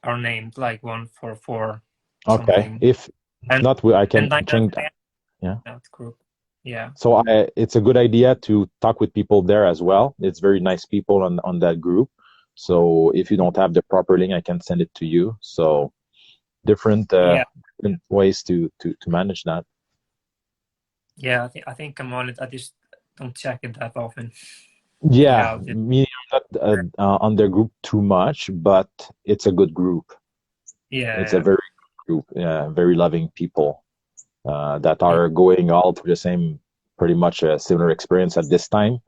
are named like 144 Okay. something. If And not, I can and I change. am Yeah. that group. Yeah. So it's a good idea to talk with people there as well. It's very nice people on that group. So if you don't have the proper link, I can send it to you. So different Yeah. different ways to manage that. Yeah. I think I'm on it. I just don't check it that often. Yeah, Anyhow, me, I'm not on their group too much, but it's a good group. It's a yeah. very good group, yeah, very loving people that Yeah. are going all through the same, pretty much a similar experience at this time,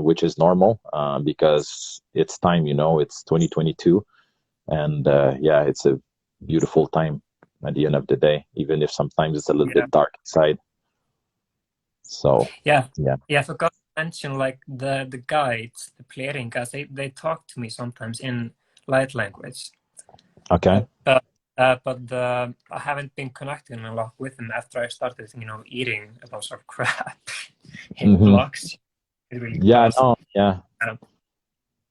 which is normal because it's time, it's 2022. And yeah, it's a beautiful time at the end of the day, even if sometimes it's a little Yeah. bit dark inside. So, Yeah. yeah. Yeah. I forgot to mention like the guides, the playing guys. They talk to me sometimes in light language. Okay. But I haven't been connecting a lot with them after I started, eating a bunch of crap. It Hmm. blocks. It really Yeah, does. no, yeah, Um, but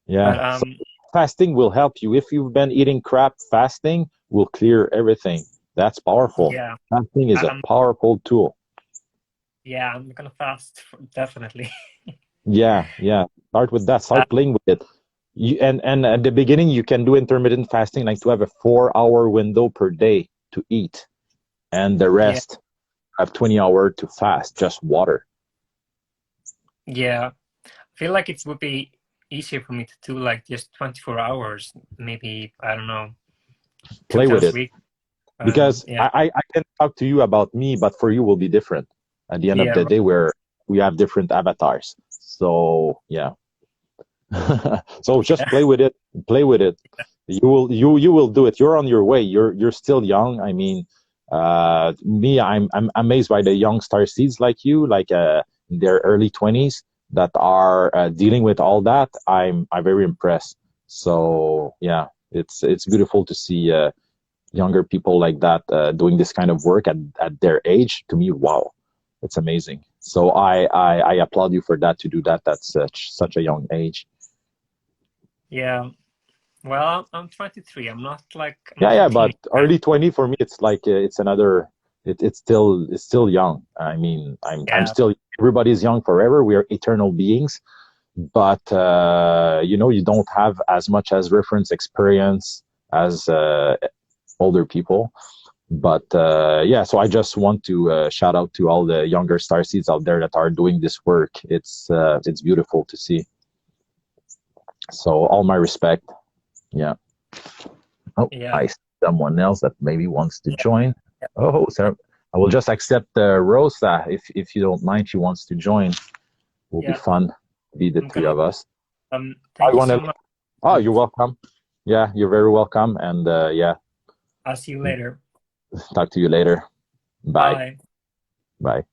yeah. So fasting will help you. If you've been eating crap, fasting will clear everything. That's powerful. yeah, Fasting is a I'm powerful tool. yeah, I'm gonna fast definitely. Yeah, yeah. Start with that. Uh, Start playing with it. And at the beginning, you can do intermittent fasting, like to have a 4 hour window per day to eat, and the yeah, rest have 20 hours to fast, just water. yeah. I feel like it would be easier for me to do like just 24 hours, maybe I don't know, two Play with times a it. week. Because Yeah, I can talk to you about me, but for you will be different at the end of yeah, the day where we have different avatars. So yeah. So just yeah, play with it. Play with it. You will do it. You're on your way. You're still young. I mean, me, I'm amazed by the young star seeds like you, like in their early 20s that are dealing with all that. I'm very impressed. So yeah, it's beautiful to see younger people like that doing this kind of work at their age. To me, wow, it's amazing. So I applaud you for that, to do that at such a young age. yeah. Well, I'm 23. I'm Yeah, not a yeah, but teenager. early 20 for me, it's like it's another. It's still young. I mean, I'm Yeah, still. Everybody's young forever. We are eternal beings, but you don't have as much as reference experience as older people. But yeah, so I just want to shout out to all the younger star seeds out there that are doing this work. It's beautiful to see. So all my respect. Yeah. Oh, yeah, I see someone else that maybe wants to yeah, join. yeah. Oh, so I will just accept Rosa if you don't mind. She wants to join. Will be Yeah. fun. Be the I'm three gonna. of us. I Thank you want so to. much. Oh, you're welcome. Yeah, you're very welcome. And yeah, I'll see you later. talk to you later. Bye. Bye. Bye.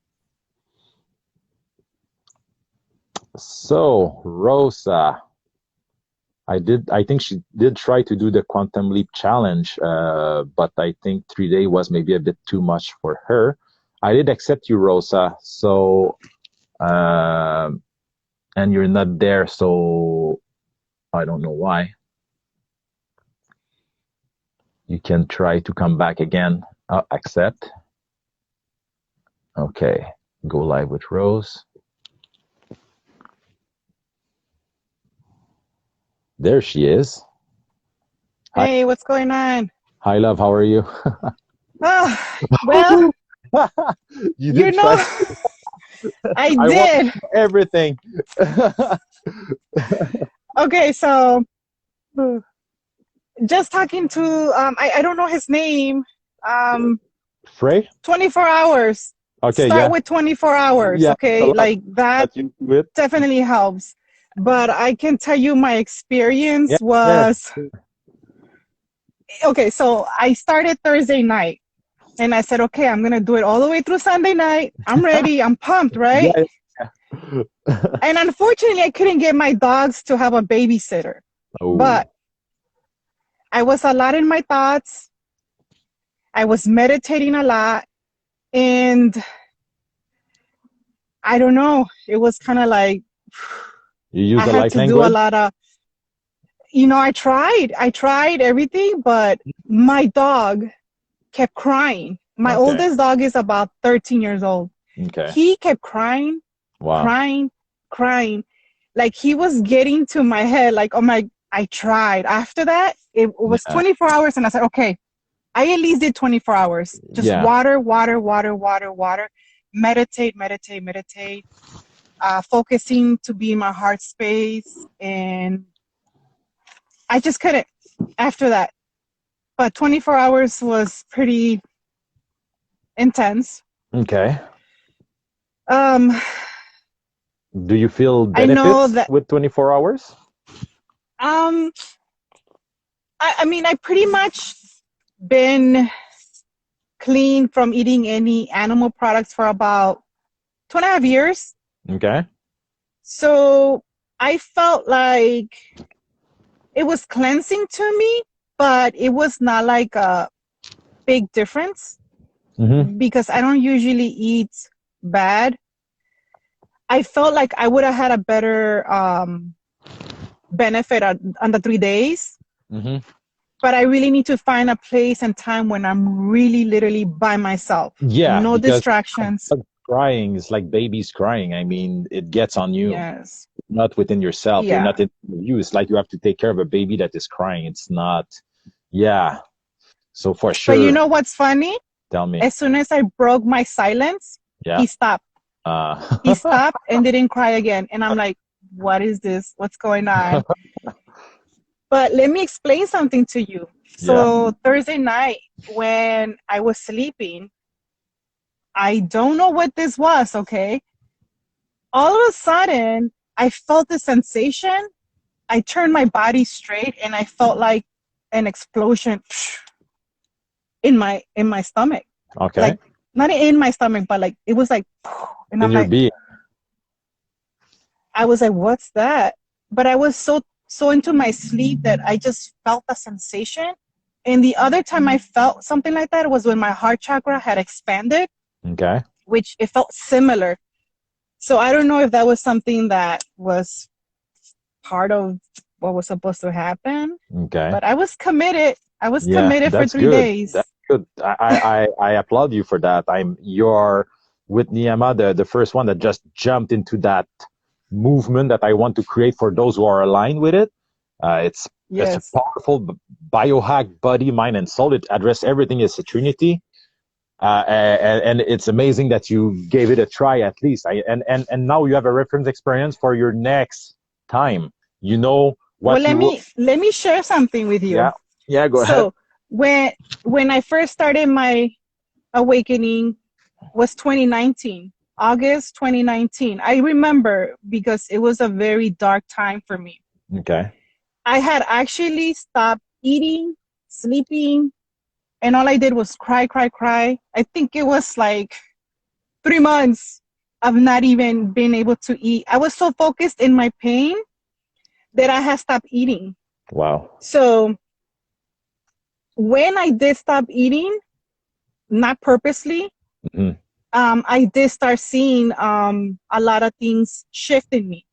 So Rosa, I think she did try to do the quantum leap challenge, but I think 3 day was maybe a bit too much for her. I did accept you, Rosa. So and you're not there, so I don't know why. You can try to come back again. Accept. Okay. Go live with Rose. There she is. Hi, Hey, what's going on? hi, love. How are you? Oh, well, You you did know, try. I I want did. everything. Okay, so just talking to I don't know his name. Um, Frey? 24 hours. Okay, Start yeah. with 24 hours, Yeah, a okay? lot Like that that you do it. definitely helps. But I can tell you my Yeah, experience sure. was okay, so I started Thursday night and I said, okay, I'm gonna do it all the way through Sunday night. I'm ready, I'm pumped, right? Yeah. And unfortunately, I couldn't get my dogs to have a babysitter. Oh, But I was a lot in my thoughts. I was meditating a lot. And I don't know, it was kind of like you use I the had light to do a language? lot of, I tried everything, but my dog kept crying. My Okay. oldest dog is about 13 years old. Okay. He kept crying, Wow. crying. Like he was getting to my head, like, oh my, I tried. After that, it was Yeah. 24 hours. And I said, okay, I at least did 24 hours. Just Yeah. water. Meditate. Focusing to be in my heart space. And I just couldn't after that. But 24 hours was pretty intense. Okay. Um, Do you feel I know benefits that, with 24 hours? I mean, I pretty much been clean from eating any animal products for about 2.5 years. Okay. So I felt like it was cleansing to me, but it was not like a big difference Mm-hmm. because I don't usually eat bad. I felt like I would have had a better benefit on the 3 days, Mm-hmm. but I really need to find a place and time when I'm really literally by myself. Yeah, No because distractions. crying is like babies crying. I mean, it gets on you, Yes. not within yourself. You're Yeah. not in you. It's like you have to take care of a baby that is crying. It's not, yeah. So for But you sure, know what's funny? tell me. As soon as I broke my silence, Yeah. he stopped. He stopped and didn't cry again. And I'm like, what is this? What's going on? But let me explain something to you. So Thursday night, when I was sleeping, I don't know what this was, okay? All of a sudden, I felt the sensation. I turned my body straight and I felt like an explosion in my stomach. Okay. Like not in my stomach, but like it was like, and In I'm your like, being. I was like, what's that? But I was so into my sleep that I just felt the sensation. And the other time I felt something like that was when my heart chakra had expanded, Okay. which it felt similar. So I don't know if that was something that was part of what was supposed to happen. Okay. But I was committed. I was Yeah, committed for that's 3 good. days. That's good. I applaud you for that. You're with Niyama, the first one that just jumped into that movement that I want to create for those who are aligned with it. It's a Yes. powerful biohack, body, mind, and soul. It addresses everything as a trinity. And it's amazing that you gave it a try at least. And now you have a reference experience for your next time. You know what Well, let me share something with you. Yeah, go ahead. So when I first started my awakening was 2019, August 2019. I remember because it was a very dark time for me. Okay. I had actually stopped eating, sleeping, and all I did was cry. I think it was like 3 months of not even being able to eat. I was so focused in my pain that I had stopped eating. Wow. So when I did stop eating, not purposely, I did start seeing a lot of things shift in me.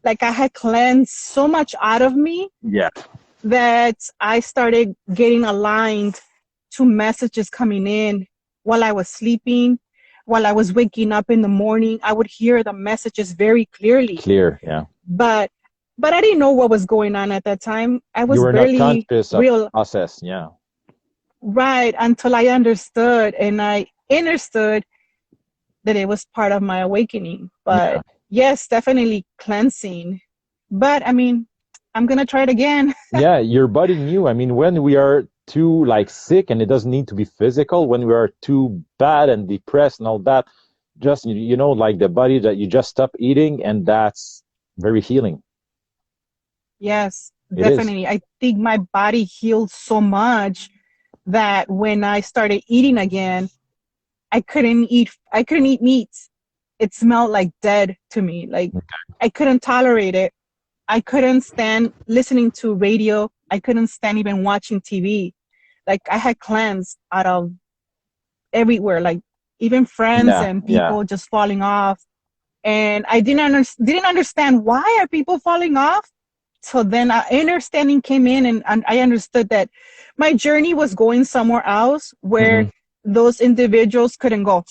Like I had cleansed so much out of me that I started getting aligned to messages coming in while I was sleeping, while I was waking up in the morning. I would hear the messages very clearly. Clear, yeah. But I didn't know what was going on at that time. I was you were barely not conscious of the process, yeah. Right, until I understood, and I understood that it was part of my awakening. But yes, definitely cleansing. But I mean, I'm gonna try it again. Yeah, your body knew. I mean, when we are too sick, and it doesn't need to be physical, when we are too bad and depressed and all that, just like the body that you just stop eating, and that's very healing. Yes, definitely. I think my body healed so much that when I started eating again, I couldn't eat meat. It smelled like dead to me. Like I couldn't tolerate it. I couldn't stand listening to radio. I couldn't stand even watching TV. Like I had cleansed out of everywhere, like even friends and people just falling off. And I didn't understand why are people falling off. So then understanding came in, and I understood that my journey was going somewhere else where those individuals couldn't go.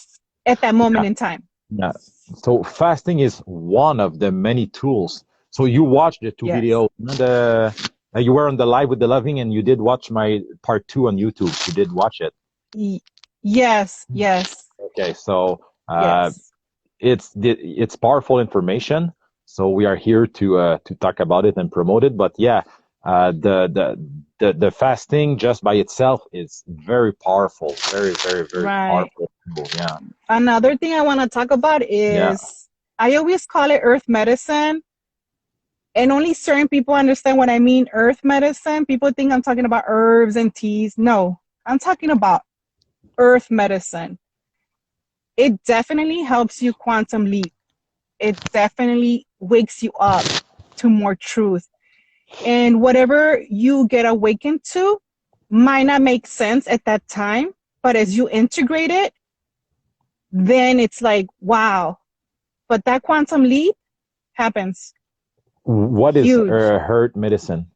at that moment in time. Yeah. So fasting is one of the many tools. So you watched the two Yes. videos. You were on the live with the loving, and you did watch my part 2 on YouTube. You did watch it. Yes. Yes. Okay. So Yes. it's powerful information. So we are here to talk about it and promote it. But yeah, the fasting just by itself is very powerful, very very very Right. powerful tool. Yeah. Another thing I want to talk about Yeah. is I always call it earth medicine, and only certain people understand what I mean. Earth medicine. People think I'm talking about herbs and teas. No, I'm talking about earth medicine. It definitely helps you quantum leap. It definitely wakes you up to more truth. And whatever you get awakened to might not make sense at that time, but as you integrate it, then it's like, wow. But that quantum leap happens. What is Huge. hurt medicine?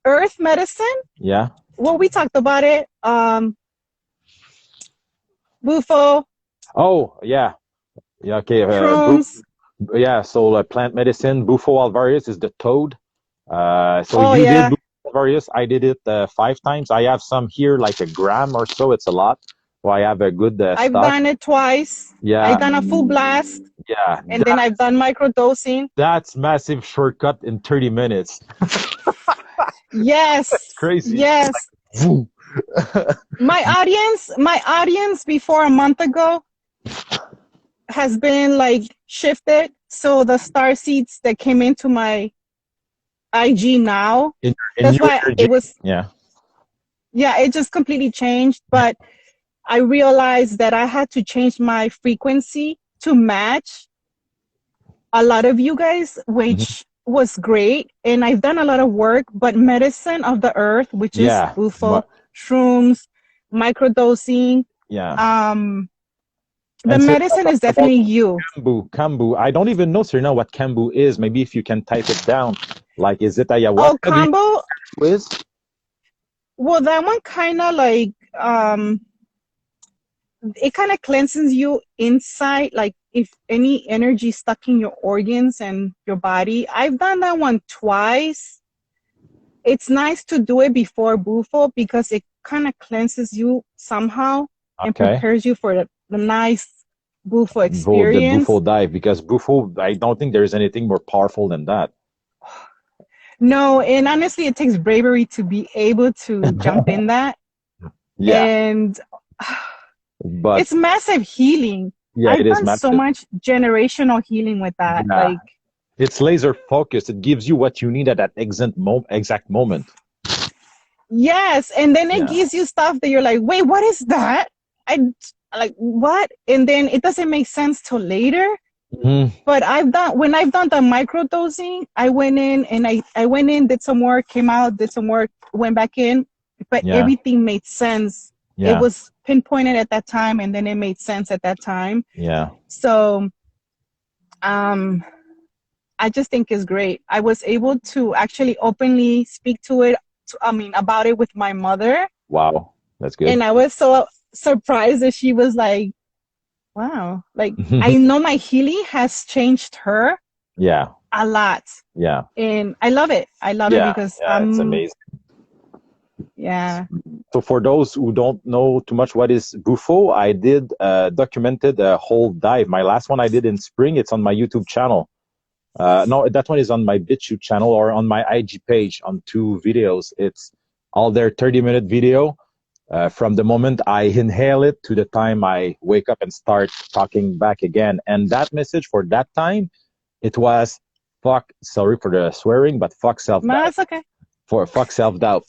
Earth medicine? Yeah. Well, we talked about it. Bufo. Oh, yeah. Yeah, okay. Shrooms. Yeah, so plant medicine, Bufo alvarius is the toad. So Oh, you did yeah. Bufo alvarius. I did it 5 times. I have some here, like a gram or so. It's a lot. So I have a good I've stock. done it twice. Yeah. I've done a full blast. Yeah. And then I've done microdosing. That's massive shortcut in 30 minutes. Yes. That's crazy. Yes. my audience before a month ago has been like shifted. So the star seeds that came into my IG now, that's why it was, yeah, it just completely changed. But I realized that I had to change my frequency to match a lot of you guys, which was great. And I've done a lot of work, but medicine of the earth, which is Bufo, shrooms, microdosing. Yeah. The medicine is definitely you. Kambu. I don't even know, Serena, what kambu is. Maybe if you can type it down. Like, is it ayahuasca? Oh, kambu? Is? Well, that one kind of like, it kind of cleanses you inside, like if any energy stuck in your organs and your body. I've done that one twice. It's nice to do it before Bufo because it kind of cleanses you somehow and prepares you for the nice Bufo experience. The Bufo dive, because Bufo, I don't think there's anything more powerful than that. No, and honestly, it takes bravery to be able to jump in that. Yeah. And but it's massive healing. Yeah, I've it is done massive. so much generational healing with that. Yeah. Like, it's laser focused. It gives you what you need at that exact moment. Yes, and then it gives you stuff that you're like, wait, what is that? I like what? And then it doesn't make sense till later. But when I've done the microdosing, I went in and I went in, did some work, came out, did some work, went back in, but everything made sense. It was pinpointed at that time, and then it made sense at that time. Yeah. So, I just think it's great. I was able to actually openly speak to it. About it with my mother. Wow, that's good. And I was so surprised that she was like, wow, like I know my healing has changed her. Yeah. A lot. Yeah. And I love it. I love it because it's amazing. Yeah. So for those who don't know too much what is Bufo, I did documented a whole dive. My last one I did in spring. It's on my YouTube channel. No, that one is on my BitChute channel or on my IG page on 2 videos. It's all there, 30-minute video from the moment I inhale it to the time I wake up and start talking back again. And that message for that time, it was sorry for the swearing, but fuck self-doubt. No, it's okay. Fuck self-doubt.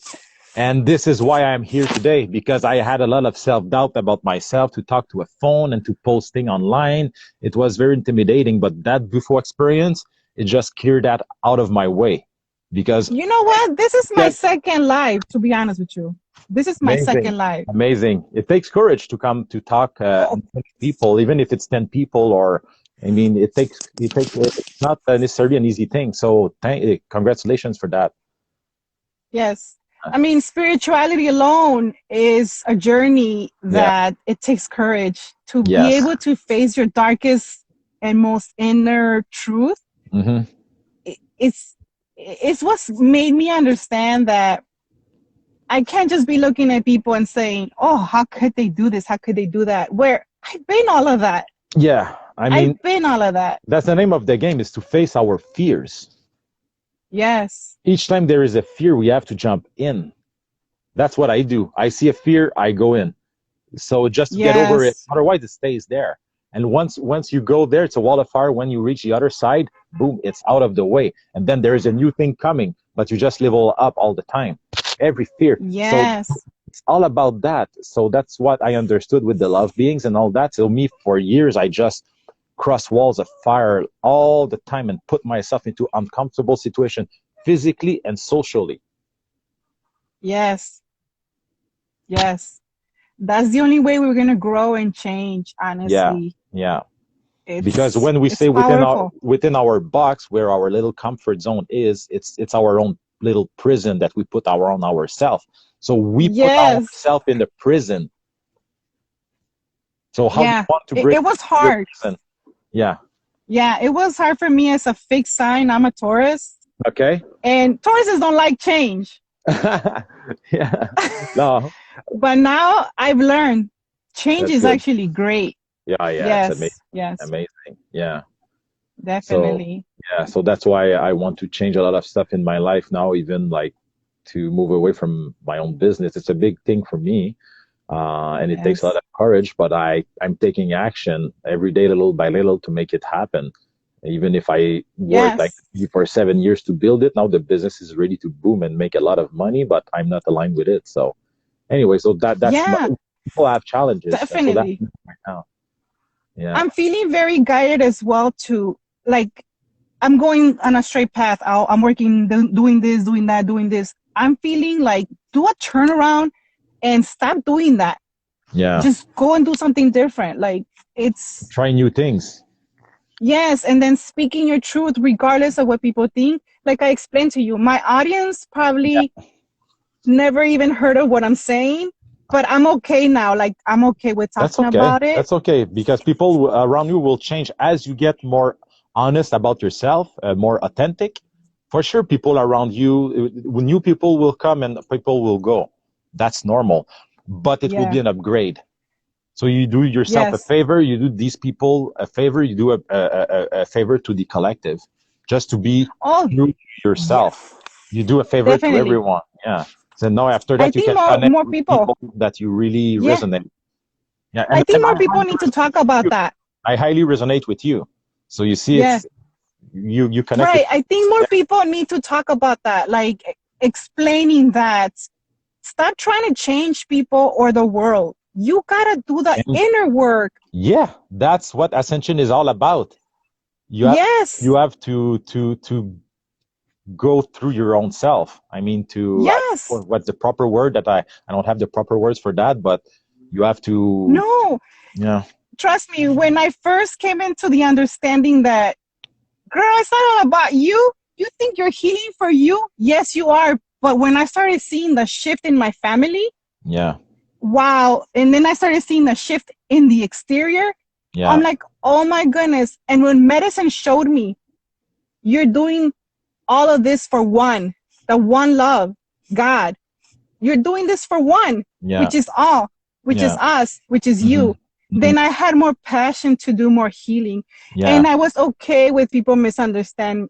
And this is why I'm here today, because I had a lot of self-doubt about myself, to talk to a phone and to posting online. It was very intimidating, but that Bufo experience, it just cleared that out of my way. Because you know what? This is my second live, to be honest with you. This is my second live. Amazing. It takes courage to come to talk to people, even if it's 10 people or, I mean, it's not necessarily an easy thing. So congratulations for that. Yes. I mean, spirituality alone is a journey that it takes courage to be able to face your darkest and most inner truth. Mm-hmm. It's what's made me understand that I can't just be looking at people and saying, "Oh, how could they do this? How could they do that?" Where I've been all of that. Yeah, I mean, I've been all of that. that's the name of the game, is to face our fears. Yes. Each time there is a fear, we have to jump in. That's what I do. I see a fear, I go in. So just to get over it, otherwise it stays there. And once you go there, it's a wall of fire. When you reach the other side, boom, it's out of the way. And then there is a new thing coming, but you just level up all the time. Every fear. Yes. So it's all about that. So that's what I understood with the love beings and all that. So me, for years, I just cross walls of fire all the time and put myself into uncomfortable situations, physically and socially. Yes. Yes. That's the only way we're going to grow and change, honestly. Yeah. Because when we say within our box, where our little comfort zone is, it's our own little prison that we put on ourselves. So we put ourselves in the prison. So how do you want to break? It was hard. Yeah, it was hard for me as a fixed sign. I'm a Taurus. Okay. And Tauruses don't like change. Yeah. No. But now I've learned change is actually great. Yeah. Yes. It's amazing. Yes. Amazing. Yeah. Definitely. So that's why I want to change a lot of stuff in my life now, even like to move away from my own business. It's a big thing for me. And it takes a lot of courage, but I'm taking action every day, little by little, to make it happen. Even if I worked like for 7 years to build it, now the business is ready to boom and make a lot of money, but I'm not aligned with it. So anyway, so that's people have challenges. Definitely. So right now. Yeah. I'm feeling very guided as well to, like, I'm going on a straight path. I'm working, doing this, doing that, doing this. I'm feeling like, do a turnaround and stop doing that. Yeah. Just go and do something different. Like, it's trying new things. Yes. And then speaking your truth, regardless of what people think. Like I explained to you, my audience probably never even heard of what I'm saying, but I'm okay now. Like, I'm okay with talking about it. That's okay, because people around you will change as you get more honest about yourself, more authentic. For sure, people around you, new people will come and people will go. That's normal, but it will be an upgrade. So you do yourself a favor, you do these people a favor, you do a favor to the collective, just to be true to yourself. You do a favor to everyone. Yeah. So now after that, you can connect more with people that you really resonate. Yeah. I think more people need to talk about that. I highly resonate with you. So you see, it's, you connect. Right. I think more people need to talk about that, like explaining that. Stop trying to change people or the world. You gotta do the inner work. Yeah, that's what Ascension is all about. You have to go through your own self. I mean, what's the proper word? That I don't have the proper words for that, but you have to. No. Yeah. Trust me, when I first came into the understanding that, girl, it's not all about you. You think you're healing for you? Yes, you are. But when I started seeing the shift in my family, wow. And then I started seeing the shift in the exterior. Yeah. I'm like, oh my goodness. And when medicine showed me, you're doing all of this for one, the one love, God. You're doing this for one, which is all, which is us, which is you. Then I had more passion to do more healing. And I was okay with people misunderstanding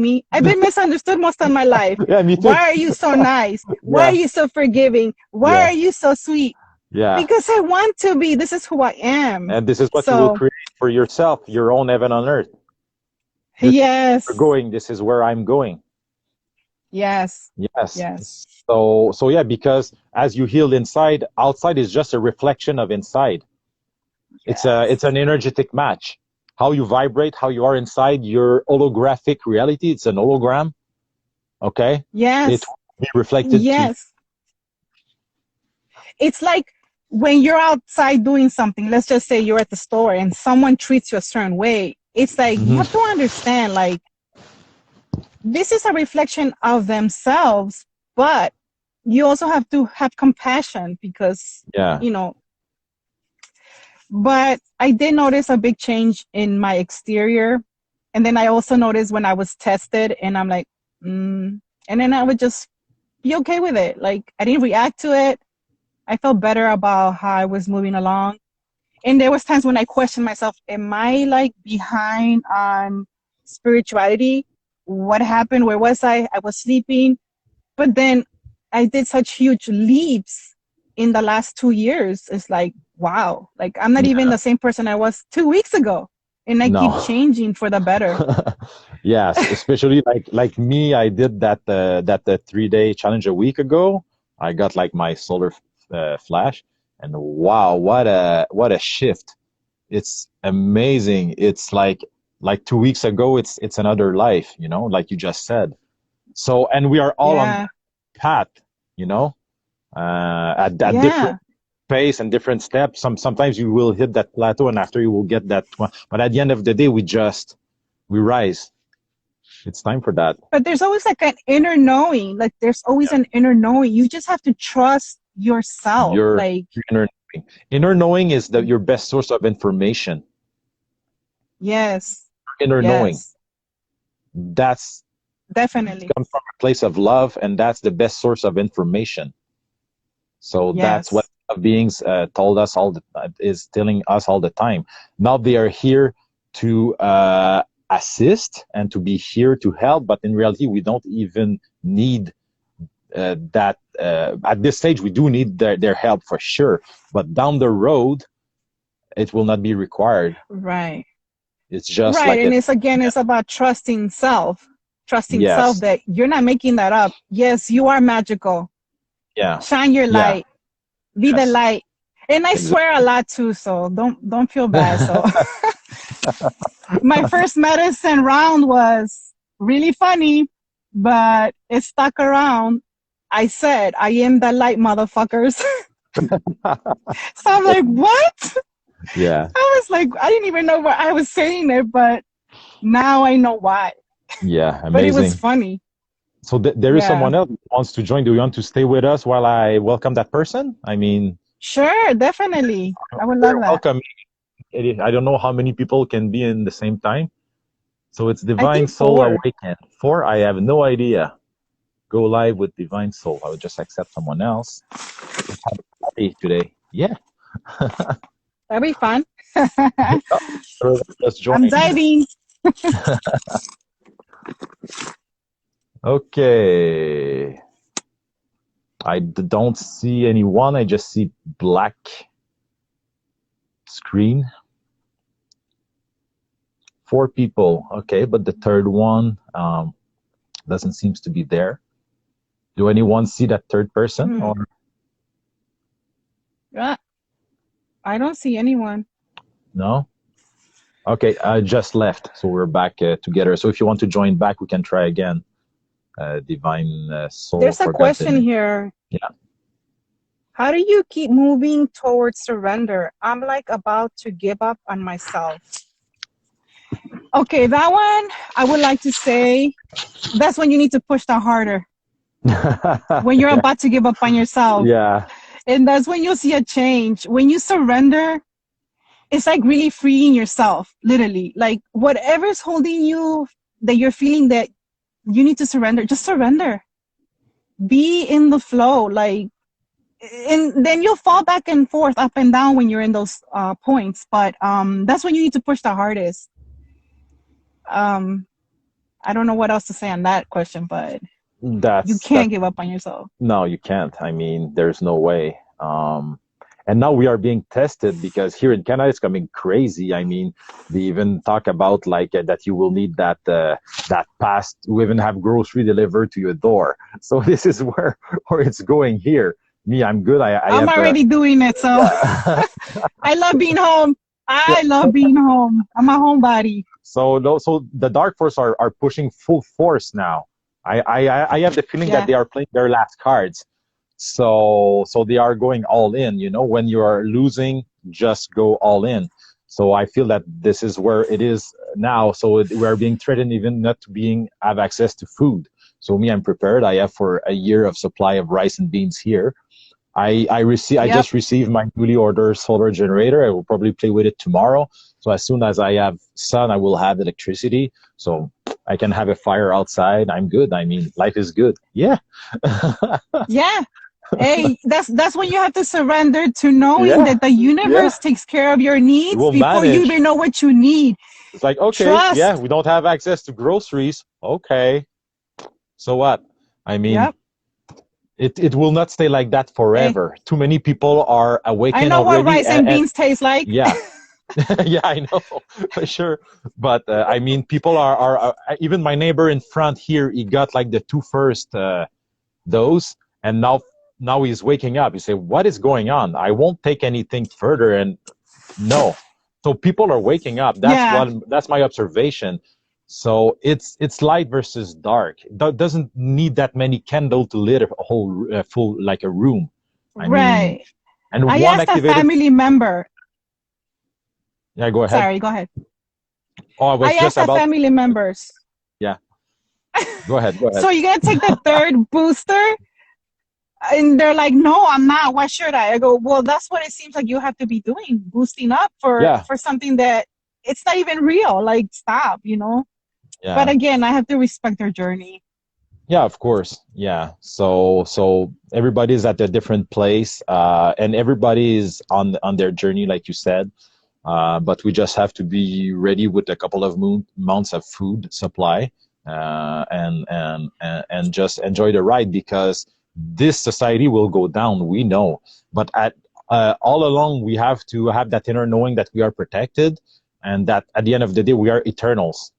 me. I've been misunderstood most of my life. Me too. Why are you so nice? Why are you so forgiving? Why are you so sweet? Yeah. Because I want to be. This is who I am. And this is what you will create for yourself, your own heaven on earth. This this is where I'm going. Yes. So yeah, because as you heal inside, outside is just a reflection of inside. It's an energetic match. How you vibrate, how you are inside your holographic reality. It's an hologram. Okay? Yes. It will be reflected. Yes. It's like when you're outside doing something, let's just say you're at the store and someone treats you a certain way. It's like, you have to understand, like, this is a reflection of themselves, but you also have to have compassion because, Yeah. you know, but I did notice a big change in my exterior. And then I also noticed when I was tested and I'm like, and then I would just be okay with it. Like I didn't react to it. I felt better about how I was moving along. And there was times when I questioned myself, am I like behind on spirituality? What happened? Where was I? I was sleeping. But then I did such huge leaps in the last 2 years. It's like, wow, like I'm not even the same person I was 2 weeks ago. And I keep No. changing for the better. Yes, especially like me, I did that 3-day challenge a week ago. I got like my solar flash, and wow, what a shift! It's amazing. It's like 2 weeks ago, it's another life, like you just said. So, and we are all on Yeah. that path, you know, at different Yeah. pace and different steps. Sometimes you will hit that plateau, and after you will get that one. But at the end of the day, we rise. It's time for that. But there's always like an inner knowing. Like there's always an inner knowing. You just have to trust yourself. Your Like inner knowing. Inner knowing is your best source of information. yes. Inner knowing. Yes. That's Definitely. comes from a place of love, and that's the best source of information. So that's what Yes. beings told us is telling us all the time. Now they are here to assist and to be here to help, but in reality, we don't even need that. At this stage, we do need their help for sure, but down the road, it will not be required. Right. It's just Right. like And it's about trusting self. Trusting self yes, that you're not making that up. Yes, you are magical. yeah, Shine your yeah, light. Be the yes, light. And I exactly. swear a lot too, so don't feel bad. So my first medicine round was really funny, but it stuck around. I said, I am the light, motherfuckers. So I'm like, what? Yeah, I was like, I didn't even know why I was saying it, but now I know why. yeah, But it was amazing. funny. So there is Yeah. someone else who wants to join. Do you want to stay with us while I welcome that person? I mean, Sure, definitely. I would love you're that. welcome. I don't know how many people can be in the same time. So it's I Divine think Soul 4. Awaken. 4, I have no idea. Go live with Divine Soul. I would just accept someone else. Let's have a party today. Yeah. That'd be fun. Just I'm join. diving. Okay. I don't see anyone. I just see black screen. 4 people. Okay, but the third one doesn't seem to be there. Do anyone see that third person? Or Yeah, I don't see anyone. no? Okay, I just left, so we're back together. So if you want to join back, we can try again. Divine Soul. There's a Forgot the question name. here. Yeah. How do you keep moving towards surrender? I'm like about to give up on myself. Okay, that one, I would like to say that's when you need to push the harder. When you're about to give up on yourself. Yeah. And that's when you'll see a change. When you surrender, it's like really freeing yourself, literally. Like whatever's holding you, that you're feeling that you need to surrender, just surrender. Be in the flow. Like, and then you'll fall back and forth, up and down when you're in those points. But that's when you need to push the hardest. I don't know what else to say on that question, but you can't give up on yourself. No, you can't. I mean, there's no way. And now we are being tested because here in Canada it's coming crazy. I mean, they even talk about like that you will need that pass to even have grocery delivered to your door. So this is where it's going here. Me, I'm good. I'm already doing it, so I love being home. I love being home. I'm a homebody. So the Dark Force are pushing full force now. I have the feeling that they are playing their last cards. So they are going all in. You know, when you are losing, just go all in. So I feel that this is where it is now. So we are being threatened even not to have access to food. So me, I'm prepared. I have for a year of supply of rice and beans here. I just received my newly ordered solar generator. I will probably play with it tomorrow. So as soon as I have sun, I will have electricity. So I can have a fire outside. I'm good. I mean, life is good. Yeah. Yeah. Hey, that's when you have to surrender to knowing that the universe takes care of your needs before you even know what you need. It's like, okay, Trust. we don't have access to groceries. Okay. So what? I mean, it will not stay like that forever. Too many people are awakened I know already. what rice and beans taste like. Yeah. Yeah, I know for sure. But I mean, people are even my neighbor in front here, he got like the two first dose, and now he's waking up. He said, what is going on? I won't take anything further. And no. So people are waking up. That's my observation. So it's light versus dark. It doesn't need that many candles to lit a whole full like a room. I mean, and I asked a family member. Yeah, go ahead. Sorry, go ahead. Oh, I asked family members. Yeah. Go ahead. So you're gonna take the third booster? And they're like, no, I'm not. Why should I? I go, well, that's what it seems like you have to be doing, boosting up for something that it's not even real. Like, stop, you know? Yeah. But again, I have to respect their journey. Yeah, of course. Yeah. So everybody's at a different place, and everybody is on their journey, like you said. But we just have to be ready with a couple of months of food supply, and just enjoy the ride, because this society will go down, we know. But all along, we have to have that inner knowing that we are protected, and that at the end of the day, we are eternals.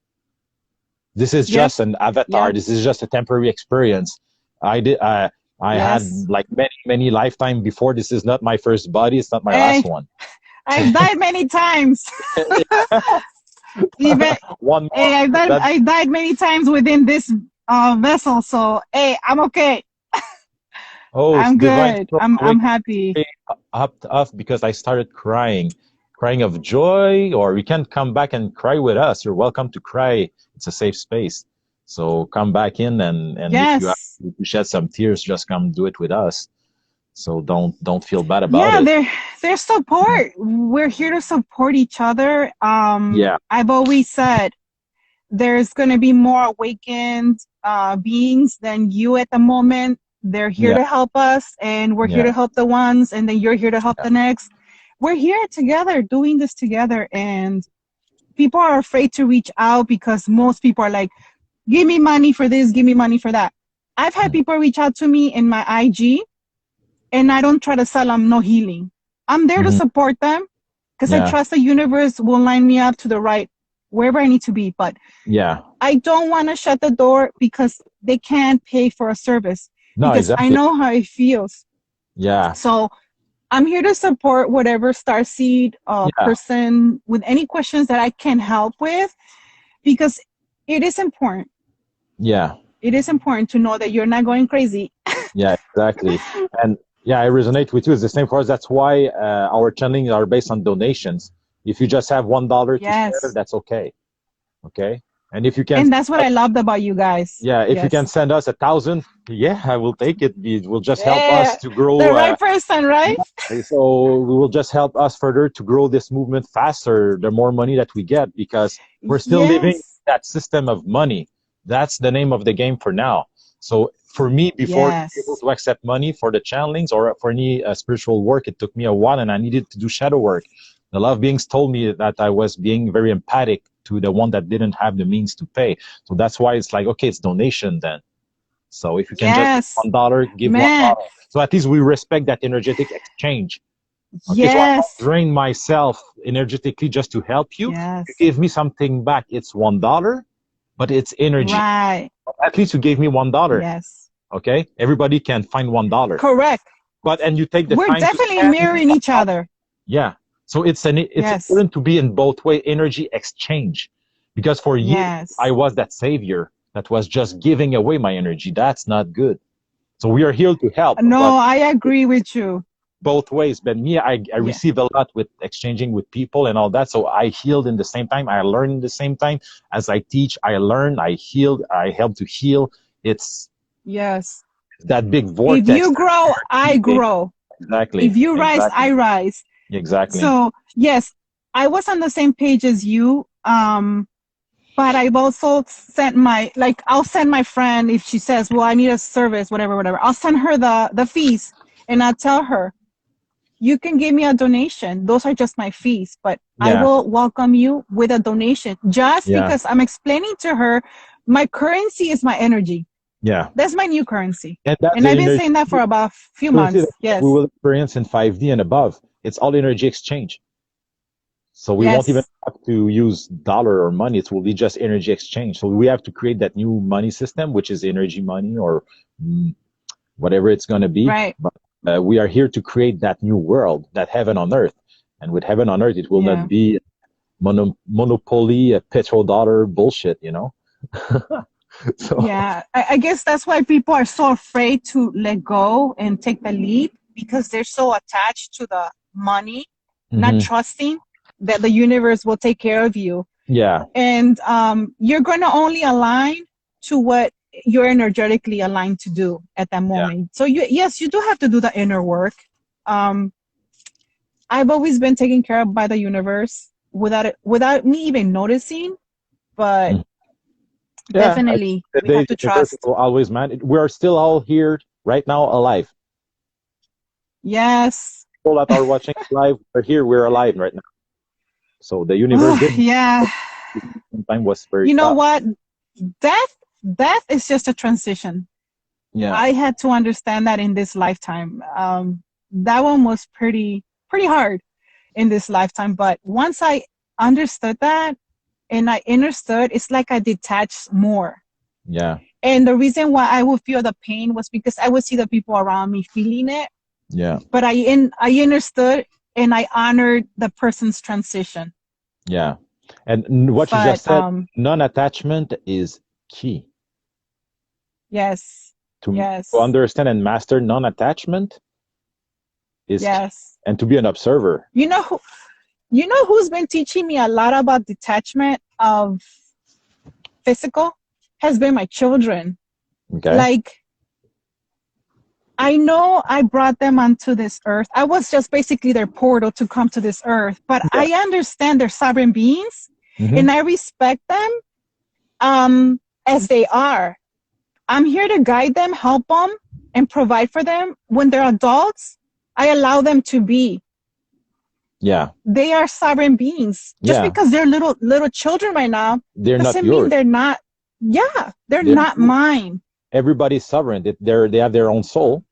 This is just an avatar. This is just a temporary experience. I had like many lifetimes before. This is not my first body. It's not my last one. I've died many times. One more. Hey, I died many times within this vessel. So hey, I'm okay. Oh, I'm good. I'm happy. Up because I started crying of joy. Or you can come back and cry with us. You're welcome to cry. It's a safe space. So come back in, and if you have to shed some tears, just come do it with us. So don't feel bad about it. Yeah, there's support. We're here to support each other. I've always said there's going to be more awakened beings than you at the moment. They're here to help us, and we're here to help the ones, and then you're here to help the next. We're here together, doing this together, and people are afraid to reach out because most people are like, give me money for this, give me money for that. I've had people reach out to me in my IG, and I don't try to sell them no healing. I'm there to support them because I trust the universe will line me up to the right, wherever I need to be. But I don't want to shut the door because they can't pay for a service. No, because I know how it feels. Yeah. So I'm here to support whatever starseed person with any questions that I can help with, because it is important. Yeah. It is important to know that you're not going crazy. Yeah, exactly. And I resonate with you. It's the same for us. That's why our channelings are based on donations. If you just have $1 to share, that's okay. Okay. And if you can, and that's what I loved about you guys. Yeah, if you can send us 1,000, I will take it. It will just help us to grow. The right person, right? So we will just help us further to grow this movement faster. The more money that we get, because we're still living that system of money. That's the name of the game for now. So for me, before being able to accept money for the channelings or for any spiritual work, it took me a while, and I needed to do shadow work. The love beings told me that I was being very empathic to the one that didn't have the means to pay. So that's why it's like, okay, it's donation then. So if you can just give $1, give $1. So at least we respect that energetic exchange. Okay, so I drain myself energetically just to help you. You give me something back. It's $1, but it's energy. Right. At least you gave me $1. Yes. Okay. Everybody can find $1. Correct. And you take the time. We're definitely mirroring each other. Yeah. So it's important to be in both way energy exchange, because for years I was that savior that was just giving away my energy. That's not good. So we are here to help. No, I agree with you. Both ways. But me, I receive a lot with exchanging with people and all that. So I healed in the same time. I learned in the same time. As I teach, I learn, I healed, I help to heal. It's Yes. that big vortex. If you grow, I grow. Exactly. If you rise, I rise. Exactly. So yes, I was on the same page as you. But I've also sent I'll send my friend if she says, well, I need a service, whatever. I'll send her the fees, and I'll tell her, you can give me a donation. Those are just my fees, but I will welcome you with a donation just because I'm explaining to her my currency is my energy. Yeah. That's my new currency. And I've been saying that for about a few months. Yes. We will experience in 5D and above. It's all energy exchange. So we won't even have to use dollar or money. It will be just energy exchange. So we have to create that new money system, which is energy money or whatever it's going to be. Right. But we are here to create that new world, that heaven on earth. And with heaven on earth, it will not be monopoly, petrodollar bullshit, you know? So. Yeah, I guess that's why people are so afraid to let go and take the leap, because they're so attached to the money, not trusting that the universe will take care of you. Yeah. And you're going to only align to what you're energetically aligned to do at that moment. Yeah. So you do have to do the inner work. I've always been taken care of by the universe without me even noticing, but definitely we have to trust. Always, man. We are still all here right now, alive. Yes. People that are watching live are here. We're alive right now. So the universe did. Yeah. Time was very. You know what? Death is just a transition. Yeah. I had to understand that in this lifetime. That one was pretty hard in this lifetime. But once I understood that, and I understood, it's like I detached more. Yeah. And the reason why I would feel the pain was because I would see the people around me feeling it. Yeah. But I understood, and I honored the person's transition. Yeah. And what you just said, non-attachment is key. Yes. To understand and master non-attachment is key. And to be an observer. You know who's been teaching me a lot about detachment of physical has been my children. Okay. Like, I know I brought them onto this earth. I was just basically their portal to come to this earth, but I understand they're sovereign beings, and I respect them as they are. I'm here to guide them, help them, and provide for them. When they're adults, I allow them to be. Yeah. They are sovereign beings. Just because they're little children right now, they're doesn't not yours. mean they're not. Yeah, they're not mine. Everybody's sovereign. They have their own soul.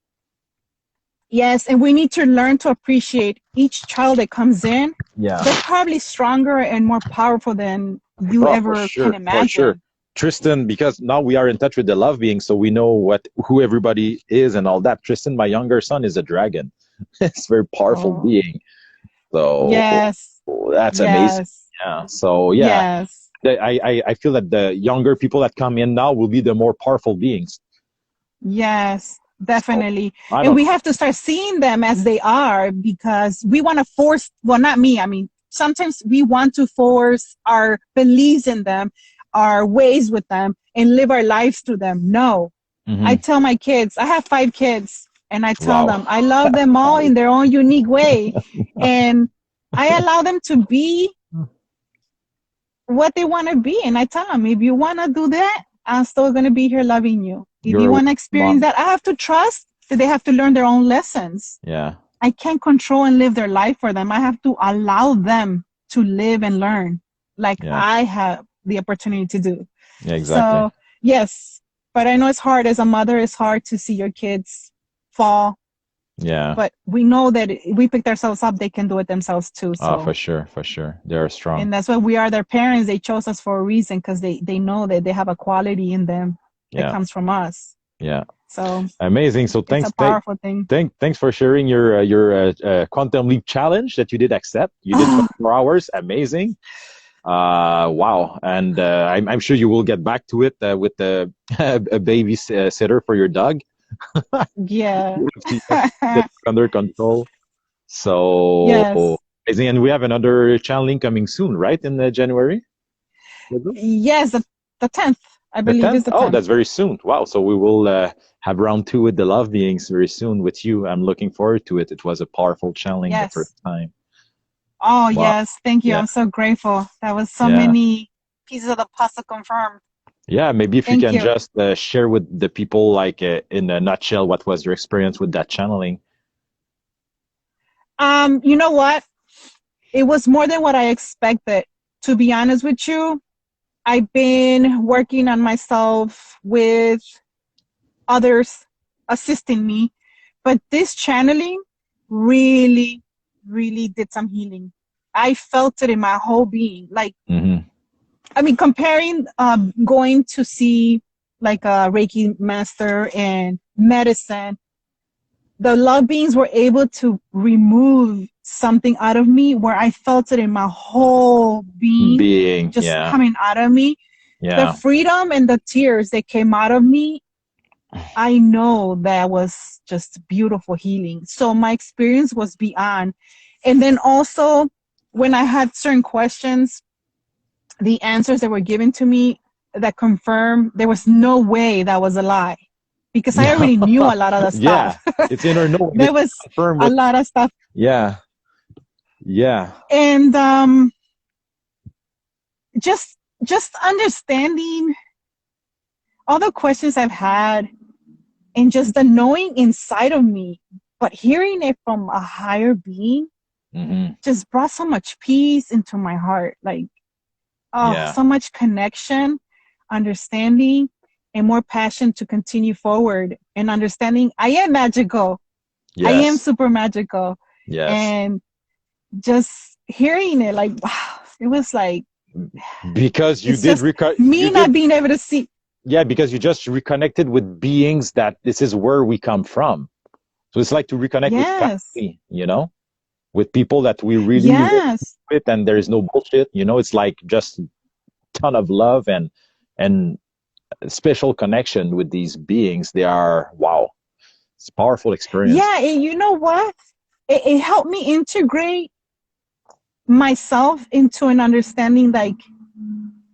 Yes, and we need to learn to appreciate each child that comes in. Yeah. They're probably stronger and more powerful than you ever can imagine. For sure. Tristan, because now we are in touch with the love being, so we know who everybody is and all that. Tristan, my younger son, is a dragon. It's a very powerful being. So that's amazing. Yeah. So Yes. I feel that the younger people that come in now will be the more powerful beings. Yes, definitely. And we have to start seeing them as they are, because we want to force, well, not me. I mean, sometimes we want to force our beliefs in them, our ways with them, and live our lives through them. No. I tell my kids, I have 5 kids, and I tell them, I love them all in their own unique way. And I allow them to be what they want to be. And I tell them, if you want to do that, I'm still going to be here loving you. If you want to experience that, I have to trust that they have to learn their own lessons. Yeah. I can't control and live their life for them. I have to allow them to live and learn like I have the opportunity to do. Yeah, exactly. So, yes. But I know it's hard. As a mother, it's hard to see your kids fall. Yeah. But we know that if we picked ourselves up, they can do it themselves too. So. Oh, for sure. They are strong. And that's why we are their parents. They chose us for a reason, because they know that they have a quality in them that comes from us. Yeah. So amazing. So thanks. It's a powerful thing. Thanks for sharing your Quantum Leap challenge that you did accept. You did 24 hours. Amazing. Wow. And I'm sure you will get back to it with a babysitter for your dog. Yeah. Get under control. So amazing. And we have another channeling coming soon, right? In January? Yes, the 10th. I The believe 10th? is the Oh, 10th. that's very soon. Wow. So we will have round 2 with the love beings very soon with you. I'm looking forward to it. It was a powerful channeling the first Yes. time. Oh, Wow. yes. Thank you. Yeah. I'm so grateful. That was so Yeah. many pieces of the puzzle confirmed. Yeah. Maybe if you Thank can you. just share with the people, like in a nutshell, what was your experience with that channeling? You know what? It was more than what I expected. To be honest with you, I've been working on myself with others assisting me, but this channeling really, really did some healing. I felt it in my whole being. Like, Mm-hmm. I mean, comparing going to see like a Reiki master and medicine, the love beings were able to remove something out of me where I felt it in my whole being just Yeah. coming out of me. The Yeah. freedom and the tears that came out of me, I know that was just beautiful healing. So my experience was beyond. And then also, when I had certain questions, the answers that were given to me that confirmed there was no way that was a lie, because I already knew a lot of the Yeah. stuff. It's inner knowing. There was Confirm a with. lot of stuff. Yeah. Yeah. And just understanding all the questions I've had, and just the knowing inside of me, but hearing it from a higher being Mm-hmm. just brought so much peace into my heart. Like, oh, Yeah. so much connection, understanding, and more passion to continue forward, and understanding I am magical. I am Yes. super magical. Yes. And just hearing it, like, wow, it was like, Because you it's did just me not being able to see. Yeah, because you just reconnected with beings that this is where we come from. So it's like to reconnect with Yes. family, with people that we really Yes. with, and there is no bullshit. It's like just ton of love and special connection with these beings. They are, wow, it's a powerful experience. Yeah, and you know what? It helped me integrate myself into an understanding, like,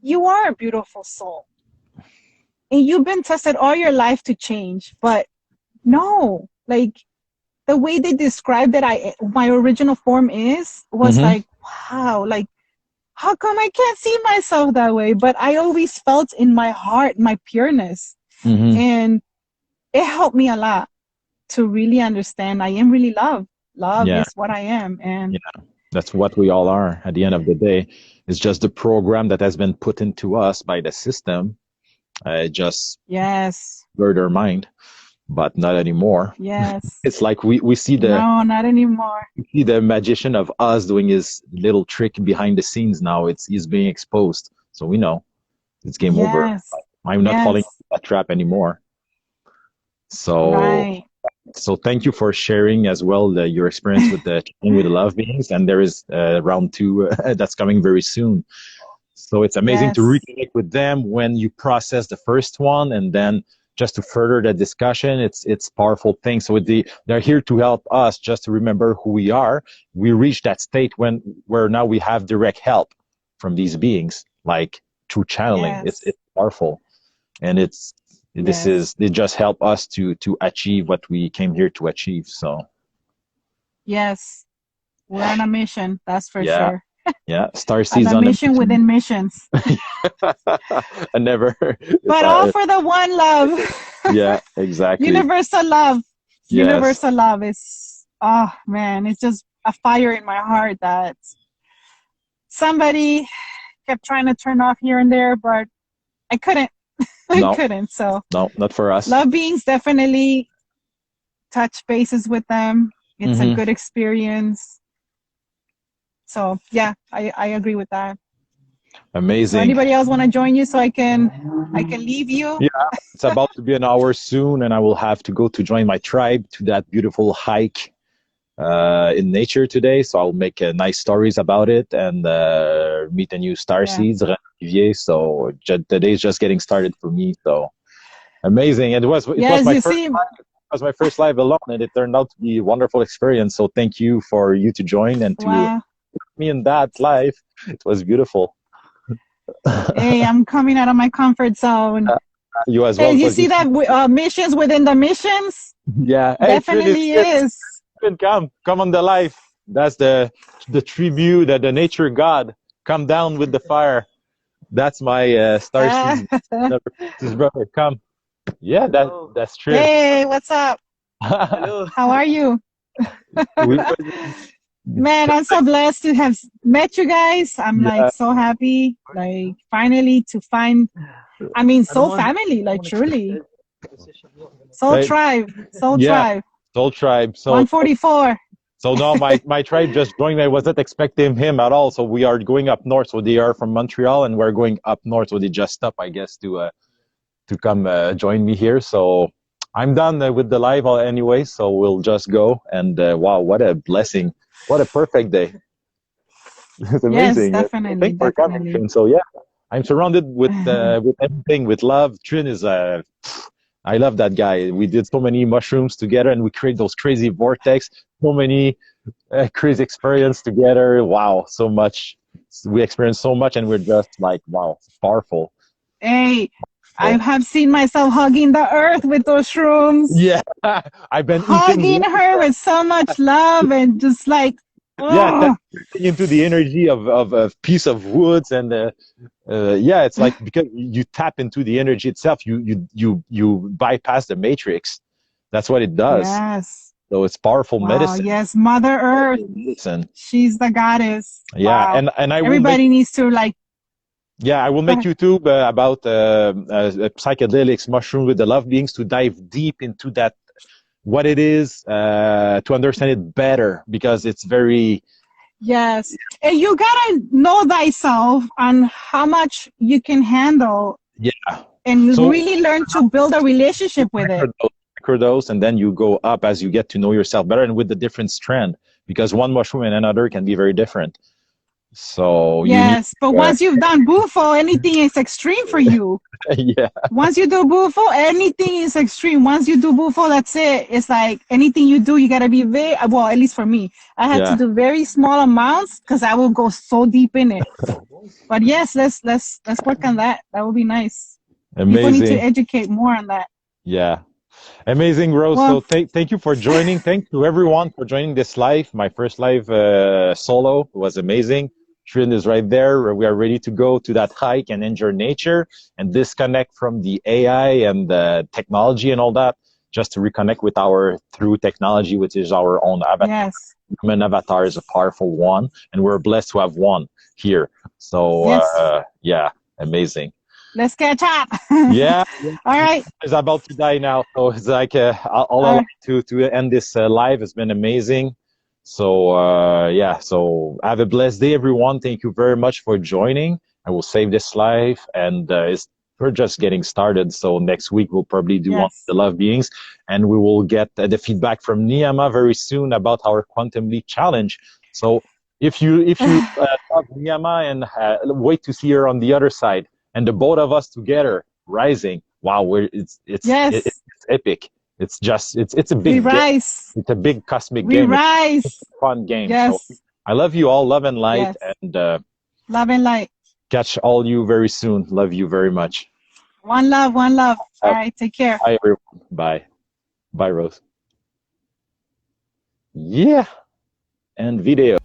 you are a beautiful soul. And you've been tested all your life to change. But no, like, the way they described that my original form was like, wow, like, how come I can't see myself that way? But I always felt in my heart my pureness. And it helped me a lot to really understand I am really love. Love is what I am. And that's what we all are at the end of the day. It's just the program that has been put into us by the system. Just blurred our mind, but not anymore. Yes. It's like we see no, not anymore. We see the magician of Oz doing his little trick behind the scenes now. He's being exposed. So we know it's game over. I'm not falling into that trap anymore. So So thank you for sharing as well your experience with the love beings. And there is round 2 that's coming very soon. So it's amazing to reconnect with them when you process the first one, and then just to further the discussion, it's powerful thing. So they're here to help us just to remember who we are. We reach that state where now we have direct help from these beings, like through channeling. It's powerful, and they just help us to achieve what we came here to achieve. So yes, we're on a mission, that's for sure. Yeah, Starseeds on a mission within missions. I never. But all for the one love. Yeah, exactly. Universal love. Universal love is, oh man, it's just a fire in my heart that somebody kept trying to turn off here and there, but I couldn't. I couldn't. So no, not for us. Love beings, definitely touch bases with them. It's a good experience. So yeah, I agree with that. Amazing. So anybody else want to join you so I can leave you? Yeah, it's about to be an hour soon, and I will have to go to join my tribe to that beautiful hike in nature today. So I'll make nice stories about it and meet a new starseeds. So today's just getting started for me. So amazing. And it was my first live alone, and it turned out to be a wonderful experience. So thank you for you to join and to me in that live. It was beautiful. Hey, I'm coming out of my comfort zone. You as Hey, well. you But see that missions within the missions? yeah. Hey, Trin, it's Definitely here. is. Trin, come on the life. That's the tribute that the nature god. Come down with the fire. That's my star seed. His brother. Come. Yeah, that's Trin. Hey, what's up? Hello. How are you? we, Man, I'm so blessed to have met you guys. I'm like yeah, so happy, like finally to find, I mean, so family, like truly. Soul right, Tribe, Soul yeah. Tribe, Soul Tribe. So 144. no, my tribe just joined me. I wasn't expecting him at all. So we are going up north. So they are from Montreal, and we're going up north. So they just stopped, I guess, to come join me here. So I'm done with the live anyway. So we'll just go. And wow, what a blessing! What a perfect day! It's Yes, amazing. So definitely, thanks for coming, definitely. Trin. So yeah, I'm surrounded with everything, with love. Trin is I love that guy. We did so many mushrooms together, and we create those crazy vortex. So many crazy experience together. Wow, so much. We experienced so much, and we're just like, wow, powerful. Hey, I Oh. have seen myself hugging the earth with those shrooms, Yeah, I've been hugging eating. her with so much love and just like, Yeah, oh, tapping into the energy of a piece of woods, and yeah, it's like because you tap into the energy itself, you bypass the matrix. That's what it does. yes. So it's powerful Wow, medicine. yes, Mother Earth, Medicine. she's the goddess. Yeah, Wow. and I will make Everybody needs to like, yeah, I will go make ahead. YouTube about psychedelics, mushroom with the love beings to dive deep into that, what it is, to understand it better because it's very Yes. And you gotta know thyself on how much you can handle yeah. and So really learn to build a relationship with it. microdose, and then you go up as you get to know yourself better, and with the different strand because one mushroom and another can be very different. So you need, Yes, but once you've done Bufo, anything is extreme for you. yeah, Once you do Bufo, anything is extreme. Once you do Bufo, that's it. It's like anything you do, you gotta be very well. At least for me, I had to yeah, do very small amounts because I will go so deep in it. But yes, let's work on that. That would be nice. People need to amazing, educate more on that. yeah. Amazing, Rose. Well, So thank you for joining. Thanks to everyone for joining this live. My first live solo was amazing. Trin is right there. We are ready to go to that hike and enjoy nature and disconnect from the AI and the technology and all that, just to reconnect with our through technology, which is our own avatar. yes, Human avatar is a powerful one, and we're blessed to have one here. So yes. yeah, amazing. Let's catch up. Yeah, All right. is about to die now, so it's like all I All like right. to end this live has been amazing. So yeah, so have a blessed day, everyone. Thank you very much for joining. I will save this live, and we're just getting started. So next week we'll probably do one of Yes. the love beings, and we will get the feedback from Niyama very soon about our quantum leap challenge. So if you love Niyama and wait to see her on the other side, and the both of us together rising. Wow, Yes. it's epic. It's just it's a We big game. rise. It's a big cosmic We game. It's rise. a fun game. So Yes. I love you all, love and light, Yes. and Love and light. catch all you very soon. Love you very much. One love, one love. All right. Take care. Bye everyone. Bye. Bye Rose. Yeah. And video.